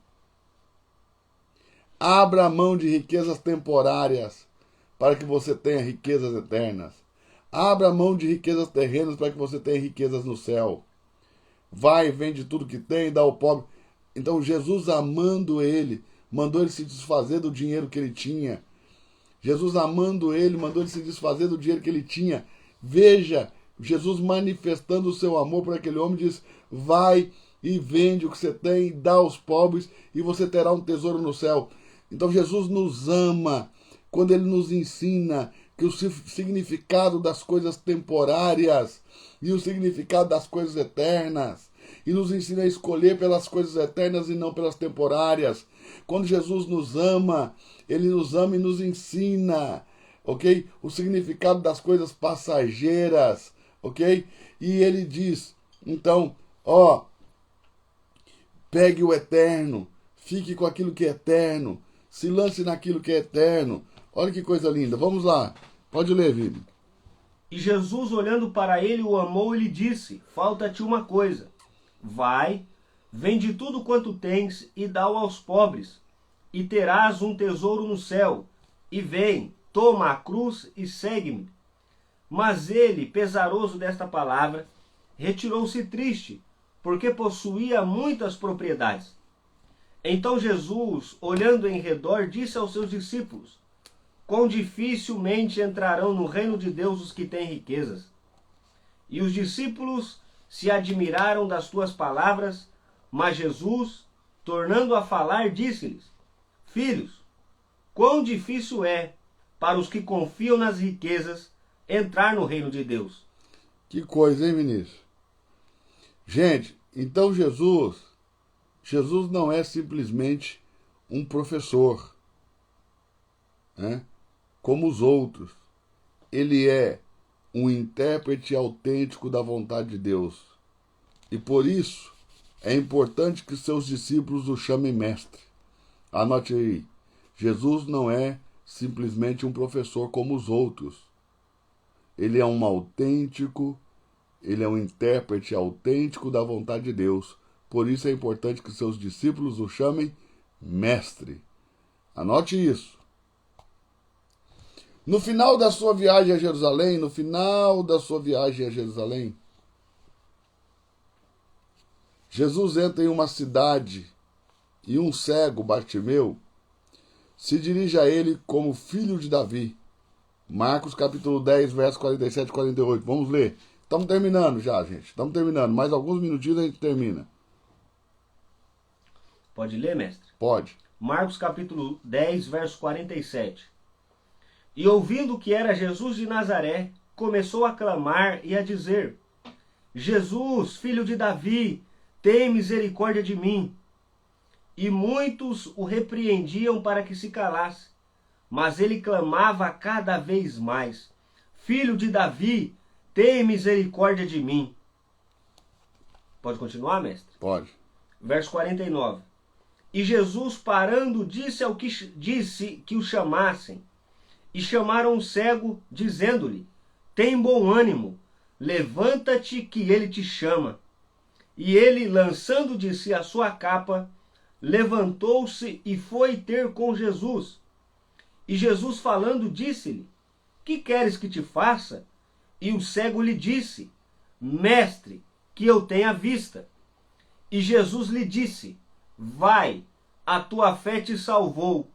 Abra mão de riquezas temporárias, para que você tenha riquezas eternas. Abra mão de riquezas terrenas, para que você tenha riquezas no céu. Vai, vende tudo que tem e dá ao pobre. Então Jesus, amando ele, mandou ele se desfazer do dinheiro que ele tinha. Jesus, amando ele, mandou ele se desfazer do dinheiro que ele tinha. Veja, Jesus manifestando o seu amor por aquele homem, diz: vai e vende o que você tem, dá aos pobres e você terá um tesouro no céu. Então Jesus nos ama quando ele nos ensina que o significado das coisas temporárias e o significado das coisas eternas, e nos ensina a escolher pelas coisas eternas e não pelas temporárias. Quando Jesus nos ama, ele nos ama e nos ensina, ok? O significado das coisas passageiras, ok? E ele diz, então, pegue o eterno, fique com aquilo que é eterno, se lance naquilo que é eterno. Olha que coisa linda. Vamos lá. Pode ler, Vini. E Jesus, olhando para ele, o amou e lhe disse: falta-te uma coisa. Vai, vende tudo quanto tens e dá-o aos pobres, e terás um tesouro no céu. E vem, toma a cruz e segue-me. Mas ele, pesaroso desta palavra, retirou-se triste, porque possuía muitas propriedades. Então Jesus, olhando em redor, disse aos seus discípulos: quão dificilmente entrarão no reino de Deus os que têm riquezas. E os discípulos se admiraram das tuas palavras, mas Jesus, tornando a falar, disse-lhes: Filhos, quão difícil é para os que confiam nas riquezas entrar no reino de Deus. Que coisa, hein, ministro? Gente, então Jesus não é simplesmente um professor, né, como os outros. Ele é um intérprete autêntico da vontade de Deus. E por isso é importante que seus discípulos o chamem mestre. Anote aí, Jesus não é simplesmente um professor como os outros. Ele é um intérprete autêntico da vontade de Deus. Por isso é importante que seus discípulos o chamem mestre. Anote isso. No final da sua viagem a Jerusalém, Jesus entra em uma cidade e um cego, Bartimeu, se dirige a ele como filho de Davi. Marcos capítulo 10, versos 47 e 48. Vamos ler. Estamos terminando já, gente. Estamos terminando. Mais alguns minutinhos a gente termina. Pode ler, mestre? Pode. Marcos capítulo 10, verso 47. E ouvindo que era Jesus de Nazaré, começou a clamar e a dizer: Jesus, filho de Davi, tem misericórdia de mim. E muitos o repreendiam para que se calasse. Mas ele clamava cada vez mais: Filho de Davi, tem misericórdia de mim. Pode continuar, mestre? Pode. Verso 49. E Jesus, parando, disse que o chamassem. E chamaram o cego, dizendo-lhe: Tem bom ânimo, levanta-te que ele te chama. E ele, lançando de si a sua capa, levantou-se e foi ter com Jesus. E Jesus falando disse-lhe: Que queres que te faça? E o cego lhe disse: Mestre, que eu tenha vista. E Jesus lhe disse: Vai, a tua fé te salvou.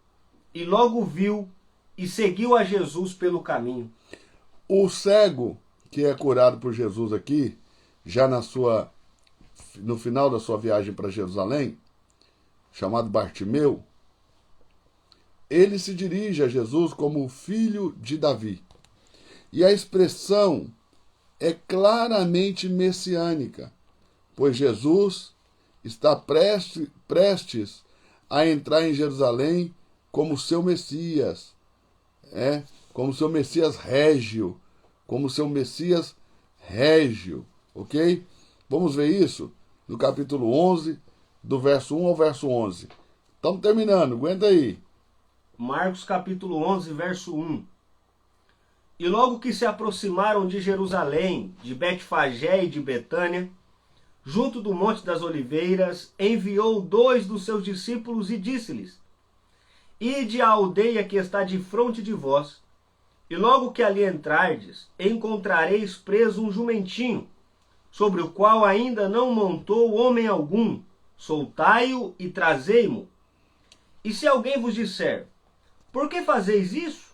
E logo viu e seguiu a Jesus pelo caminho. O cego que é curado por Jesus aqui, já no final da sua viagem para Jerusalém, chamado Bartimeu, ele se dirige a Jesus como filho de Davi. E a expressão é claramente messiânica, pois Jesus está prestes a entrar em Jerusalém como seu Messias, como seu Messias régio, ok? Vamos ver isso no capítulo 11, do verso 1 ao verso 11. Estamos terminando, aguenta aí. Marcos capítulo 11, verso 1. E logo que se aproximaram de Jerusalém, de Betfagé e de Betânia, junto do Monte das Oliveiras, enviou 2 dos seus discípulos e disse-lhes: Ide à aldeia que está defronte de vós, e logo que ali entrardes, encontrareis preso um jumentinho, sobre o qual ainda não montou homem algum. Soltai-o e trazei-mo. E se alguém vos disser: Por que fazeis isso?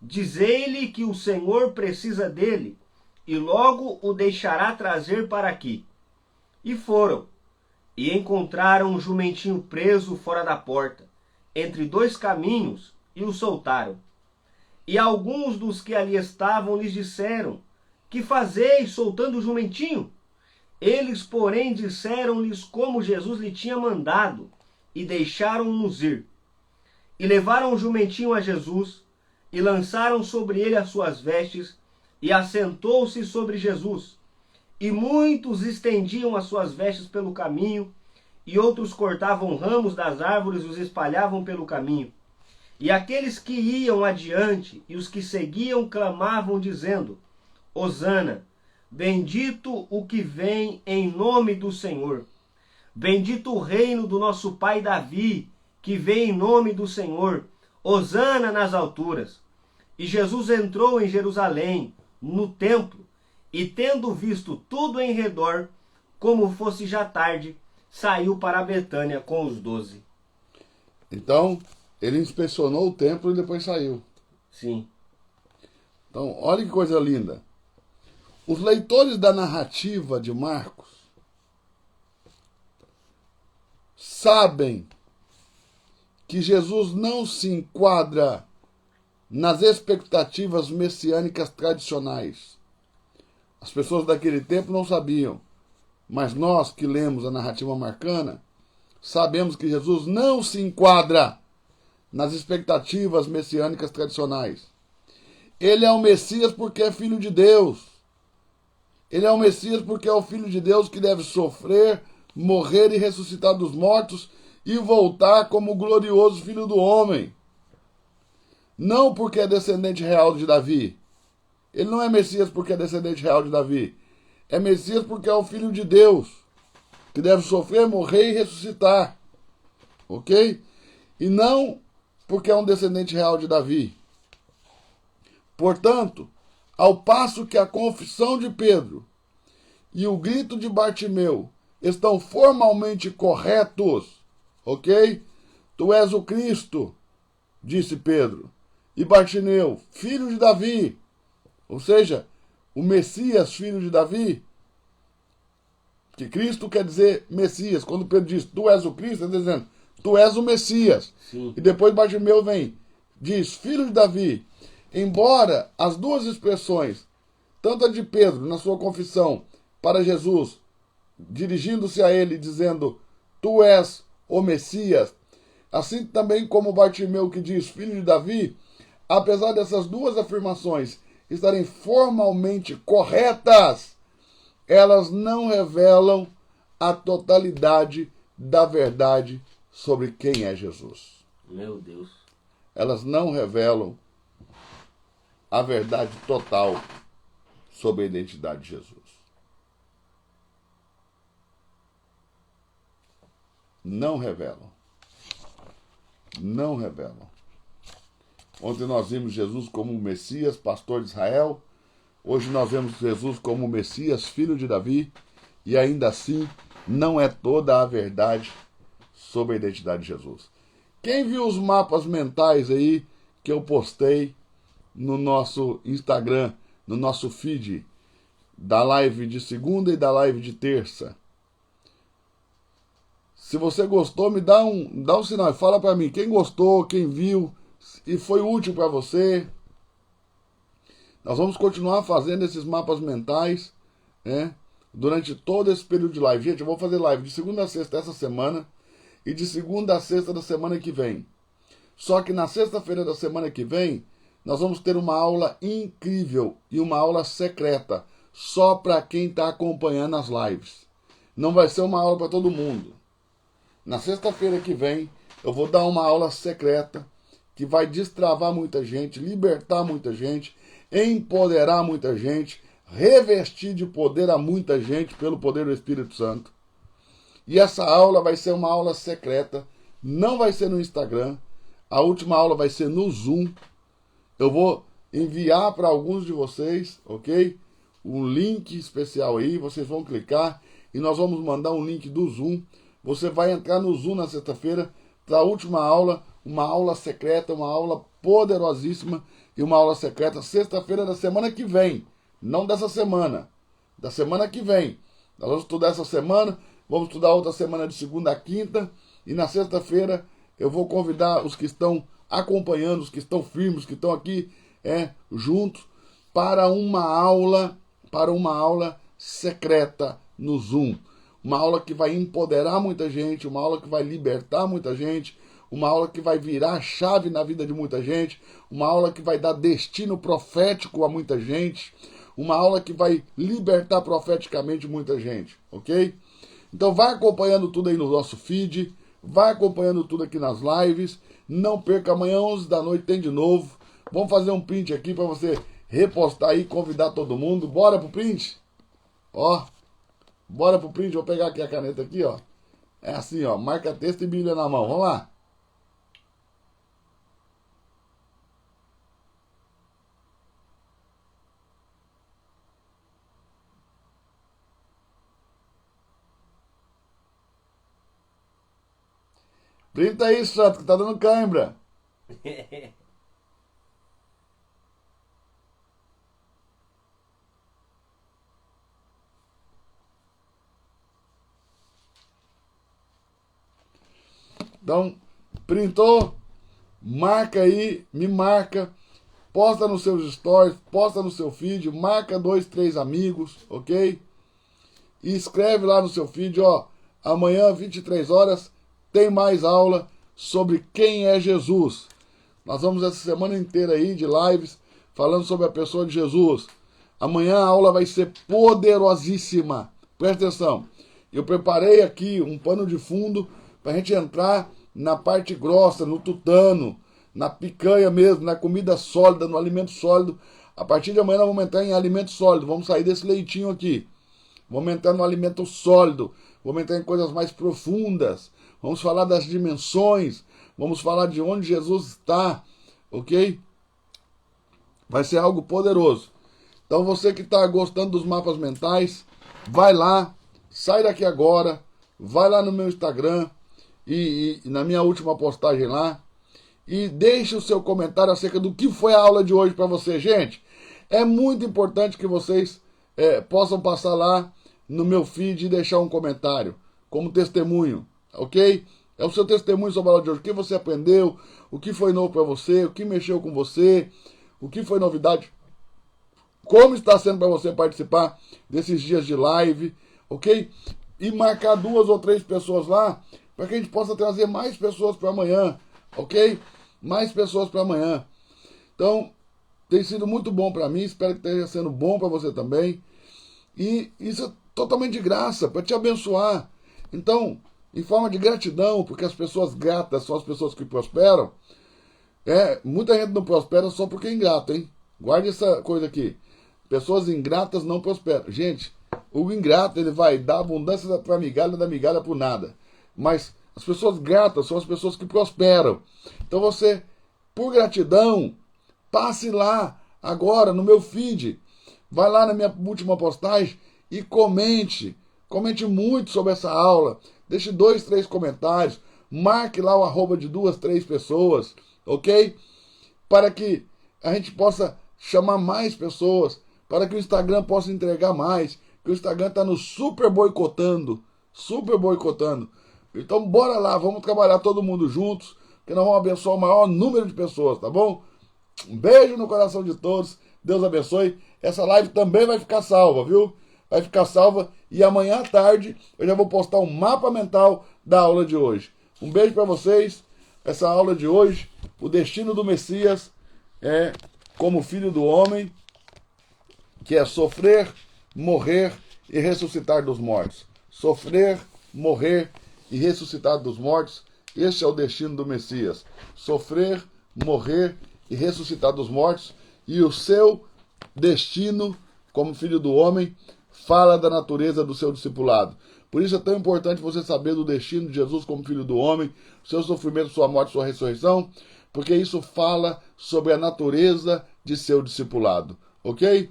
Dizei-lhe que o Senhor precisa dele, e logo o deixará trazer para aqui. E foram, e encontraram um jumentinho preso fora da porta, entre 2 caminhos, e o soltaram. E alguns dos que ali estavam lhes disseram: Que fazeis soltando o jumentinho? Eles, porém, disseram-lhes como Jesus lhe tinha mandado, e deixaram-nos ir. E levaram o jumentinho a Jesus, e lançaram sobre ele as suas vestes, e assentou-se sobre Jesus. E muitos estendiam as suas vestes pelo caminho, e outros cortavam ramos das árvores e os espalhavam pelo caminho. E aqueles que iam adiante e os que seguiam clamavam, dizendo: Hosana, bendito o que vem em nome do Senhor. Bendito o reino do nosso pai Davi, que vem em nome do Senhor. Hosana nas alturas. E Jesus entrou em Jerusalém, no templo, e tendo visto tudo em redor, como fosse já tarde, saiu para Betânia com os 12. Então, ele inspecionou o templo e depois saiu. Sim. Então, olha que coisa linda. Os leitores da narrativa de Marcos sabem que Jesus não se enquadra nas expectativas messiânicas tradicionais. As pessoas daquele tempo não sabiam, mas nós que lemos a narrativa marcana, sabemos que Jesus não se enquadra nas expectativas messiânicas tradicionais. Ele é o Messias porque é filho de Deus. Ele é o Messias porque é o filho de Deus que deve sofrer, morrer e ressuscitar dos mortos e voltar como o glorioso filho do homem. Não porque é descendente real de Davi. Ele não é Messias porque é descendente real de Davi. É Messias porque é o filho de Deus, que deve sofrer, morrer e ressuscitar. Ok? E não porque é um descendente real de Davi. Portanto, ao passo que a confissão de Pedro e o grito de Bartimeu estão formalmente corretos, ok? Tu és o Cristo, disse Pedro. E Bartimeu, filho de Davi, ou seja, o Messias, filho de Davi, que Cristo quer dizer Messias. Quando Pedro diz, tu és o Cristo, ele está dizendo, tu és o Messias. Sim. E depois Bartimeu vem, diz, filho de Davi. Embora as duas expressões, tanto a de Pedro na sua confissão para Jesus, dirigindo-se a ele dizendo, tu és o Messias, assim também como Bartimeu que diz, filho de Davi, apesar dessas duas afirmações estarem formalmente corretas, elas não revelam a totalidade da verdade sobre quem é Jesus. Meu Deus. Elas não revelam a verdade total sobre a identidade de Jesus. Não revelam. Não revelam. Ontem nós vimos Jesus como o Messias, pastor de Israel. Hoje nós vemos Jesus como o Messias, filho de Davi. E ainda assim, não é toda a verdade sobre a identidade de Jesus. Quem viu os mapas mentais aí que eu postei no nosso Instagram, no nosso feed, da live de segunda e da live de terça? Se você gostou, me dá um sinal. Fala para mim quem gostou, quem viu e foi útil para você. Nós vamos continuar fazendo esses mapas mentais, né, durante todo esse período de live. Gente, eu vou fazer live de segunda a sexta essa semana e de segunda a sexta da semana que vem. Só que na sexta-feira da semana que vem, nós vamos ter uma aula incrível e uma aula secreta, só para quem está acompanhando as lives. Não vai ser uma aula para todo mundo. Na sexta-feira que vem, eu vou dar uma aula secreta que vai destravar muita gente, libertar muita gente, empoderar muita gente, revestir de poder a muita gente pelo poder do Espírito Santo. E essa aula vai ser uma aula secreta, não vai ser no Instagram, a última aula vai ser no Zoom. Eu vou enviar para alguns de vocês, ok? Um link especial aí, vocês vão clicar e nós vamos mandar um link do Zoom. Você vai entrar no Zoom na sexta-feira para a última aula, uma aula secreta, uma aula poderosíssima e uma aula secreta sexta-feira da semana que vem, não dessa semana, da semana que vem. Nós vamos estudar essa semana, vamos estudar outra semana de segunda a quinta e na sexta-feira eu vou convidar os que estão acompanhando, os que estão firmes, os que estão aqui juntos para uma aula secreta no Zoom. Uma aula que vai empoderar muita gente, uma aula que vai libertar muita gente, uma aula que vai virar chave na vida de muita gente, uma aula que vai dar destino profético a muita gente, uma aula que vai libertar profeticamente muita gente, ok? Então vai acompanhando tudo aí no nosso feed, vai acompanhando tudo aqui nas lives, não perca, amanhã 11 da noite tem de novo. Vamos fazer um print aqui para você repostar aí, convidar todo mundo. Bora pro print? Ó. Bora pro print, vou pegar aqui a caneta aqui, ó. É assim, ó, marca texto e Bíblia na mão. Vamos lá. Printa aí, Santo, que tá dando cãibra. Então, printou, marca aí, me marca, posta nos seus stories, posta no seu feed, marca 2, 3 amigos, ok? E escreve lá no seu feed, ó, amanhã, 23 horas, tem mais aula sobre quem é Jesus. Nós vamos essa semana inteira aí de lives falando sobre a pessoa de Jesus. Amanhã a aula vai ser poderosíssima. Presta atenção. Eu preparei aqui um pano de fundo para a gente entrar na parte grossa, no tutano, na picanha mesmo, na comida sólida, no alimento sólido. A partir de amanhã nós vamos entrar em alimento sólido. Vamos sair desse leitinho aqui. Vamos entrar no alimento sólido. Vamos entrar em coisas mais profundas. Vamos falar das dimensões. Vamos falar de onde Jesus está. Ok? Vai ser algo poderoso. Então você que está gostando dos mapas mentais, vai lá, sai daqui agora, vai lá no meu Instagram e na minha última postagem lá e deixe o seu comentário acerca do que foi a aula de hoje para você, gente. É muito importante que vocês possam passar lá no meu feed e deixar um comentário como testemunho, ok? É o seu testemunho sobre a aula de hoje. O que você aprendeu, o que foi novo para você, o que mexeu com você, o que foi novidade. Como está sendo para você participar desses dias de live, ok? E marcar 2 ou 3 pessoas lá, para que a gente possa trazer mais pessoas para amanhã, ok? Mais pessoas para amanhã. Então, tem sido muito bom para mim, espero que esteja sendo bom para você também. E isso é totalmente de graça, para te abençoar. Então, em forma de gratidão, porque as pessoas gratas são as pessoas que prosperam. Muita gente não prospera só porque é ingrato, hein? Guarde essa coisa aqui. Pessoas ingratas não prosperam. Gente, o ingrato ele vai dar abundância para migalha, da migalha por nada. Mas as pessoas gratas são as pessoas que prosperam. Então você, por gratidão, passe lá agora no meu feed. Vai lá na minha última postagem e comente. Comente muito sobre essa aula. Deixe 2, 3 comentários. Marque lá o arroba de 2, 3 pessoas. Ok? Para que a gente possa chamar mais pessoas. Para que o Instagram possa entregar mais. Que o Instagram está nos super boicotando. Super boicotando. Então bora lá, vamos trabalhar todo mundo juntos. Que nós vamos abençoar o maior número de pessoas, tá bom? Um beijo no coração de todos. Deus abençoe. Essa live também vai ficar salva, viu? Vai ficar salva. E amanhã à tarde eu já vou postar um mapa mental da aula de hoje. Um beijo para vocês. Essa aula de hoje, o destino do Messias é como filho do homem, que é sofrer, morrer e ressuscitar dos mortos. Sofrer, morrer e ressuscitar dos mortos. Este é o destino do Messias. Sofrer, morrer e ressuscitar dos mortos. E o seu destino, como filho do homem, fala da natureza do seu discipulado. Por isso é tão importante você saber do destino de Jesus como filho do homem, seu sofrimento, sua morte, sua ressurreição, porque isso fala sobre a natureza de seu discipulado. Ok?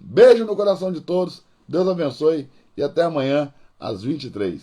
Beijo no coração de todos, Deus abençoe e até amanhã às 23h.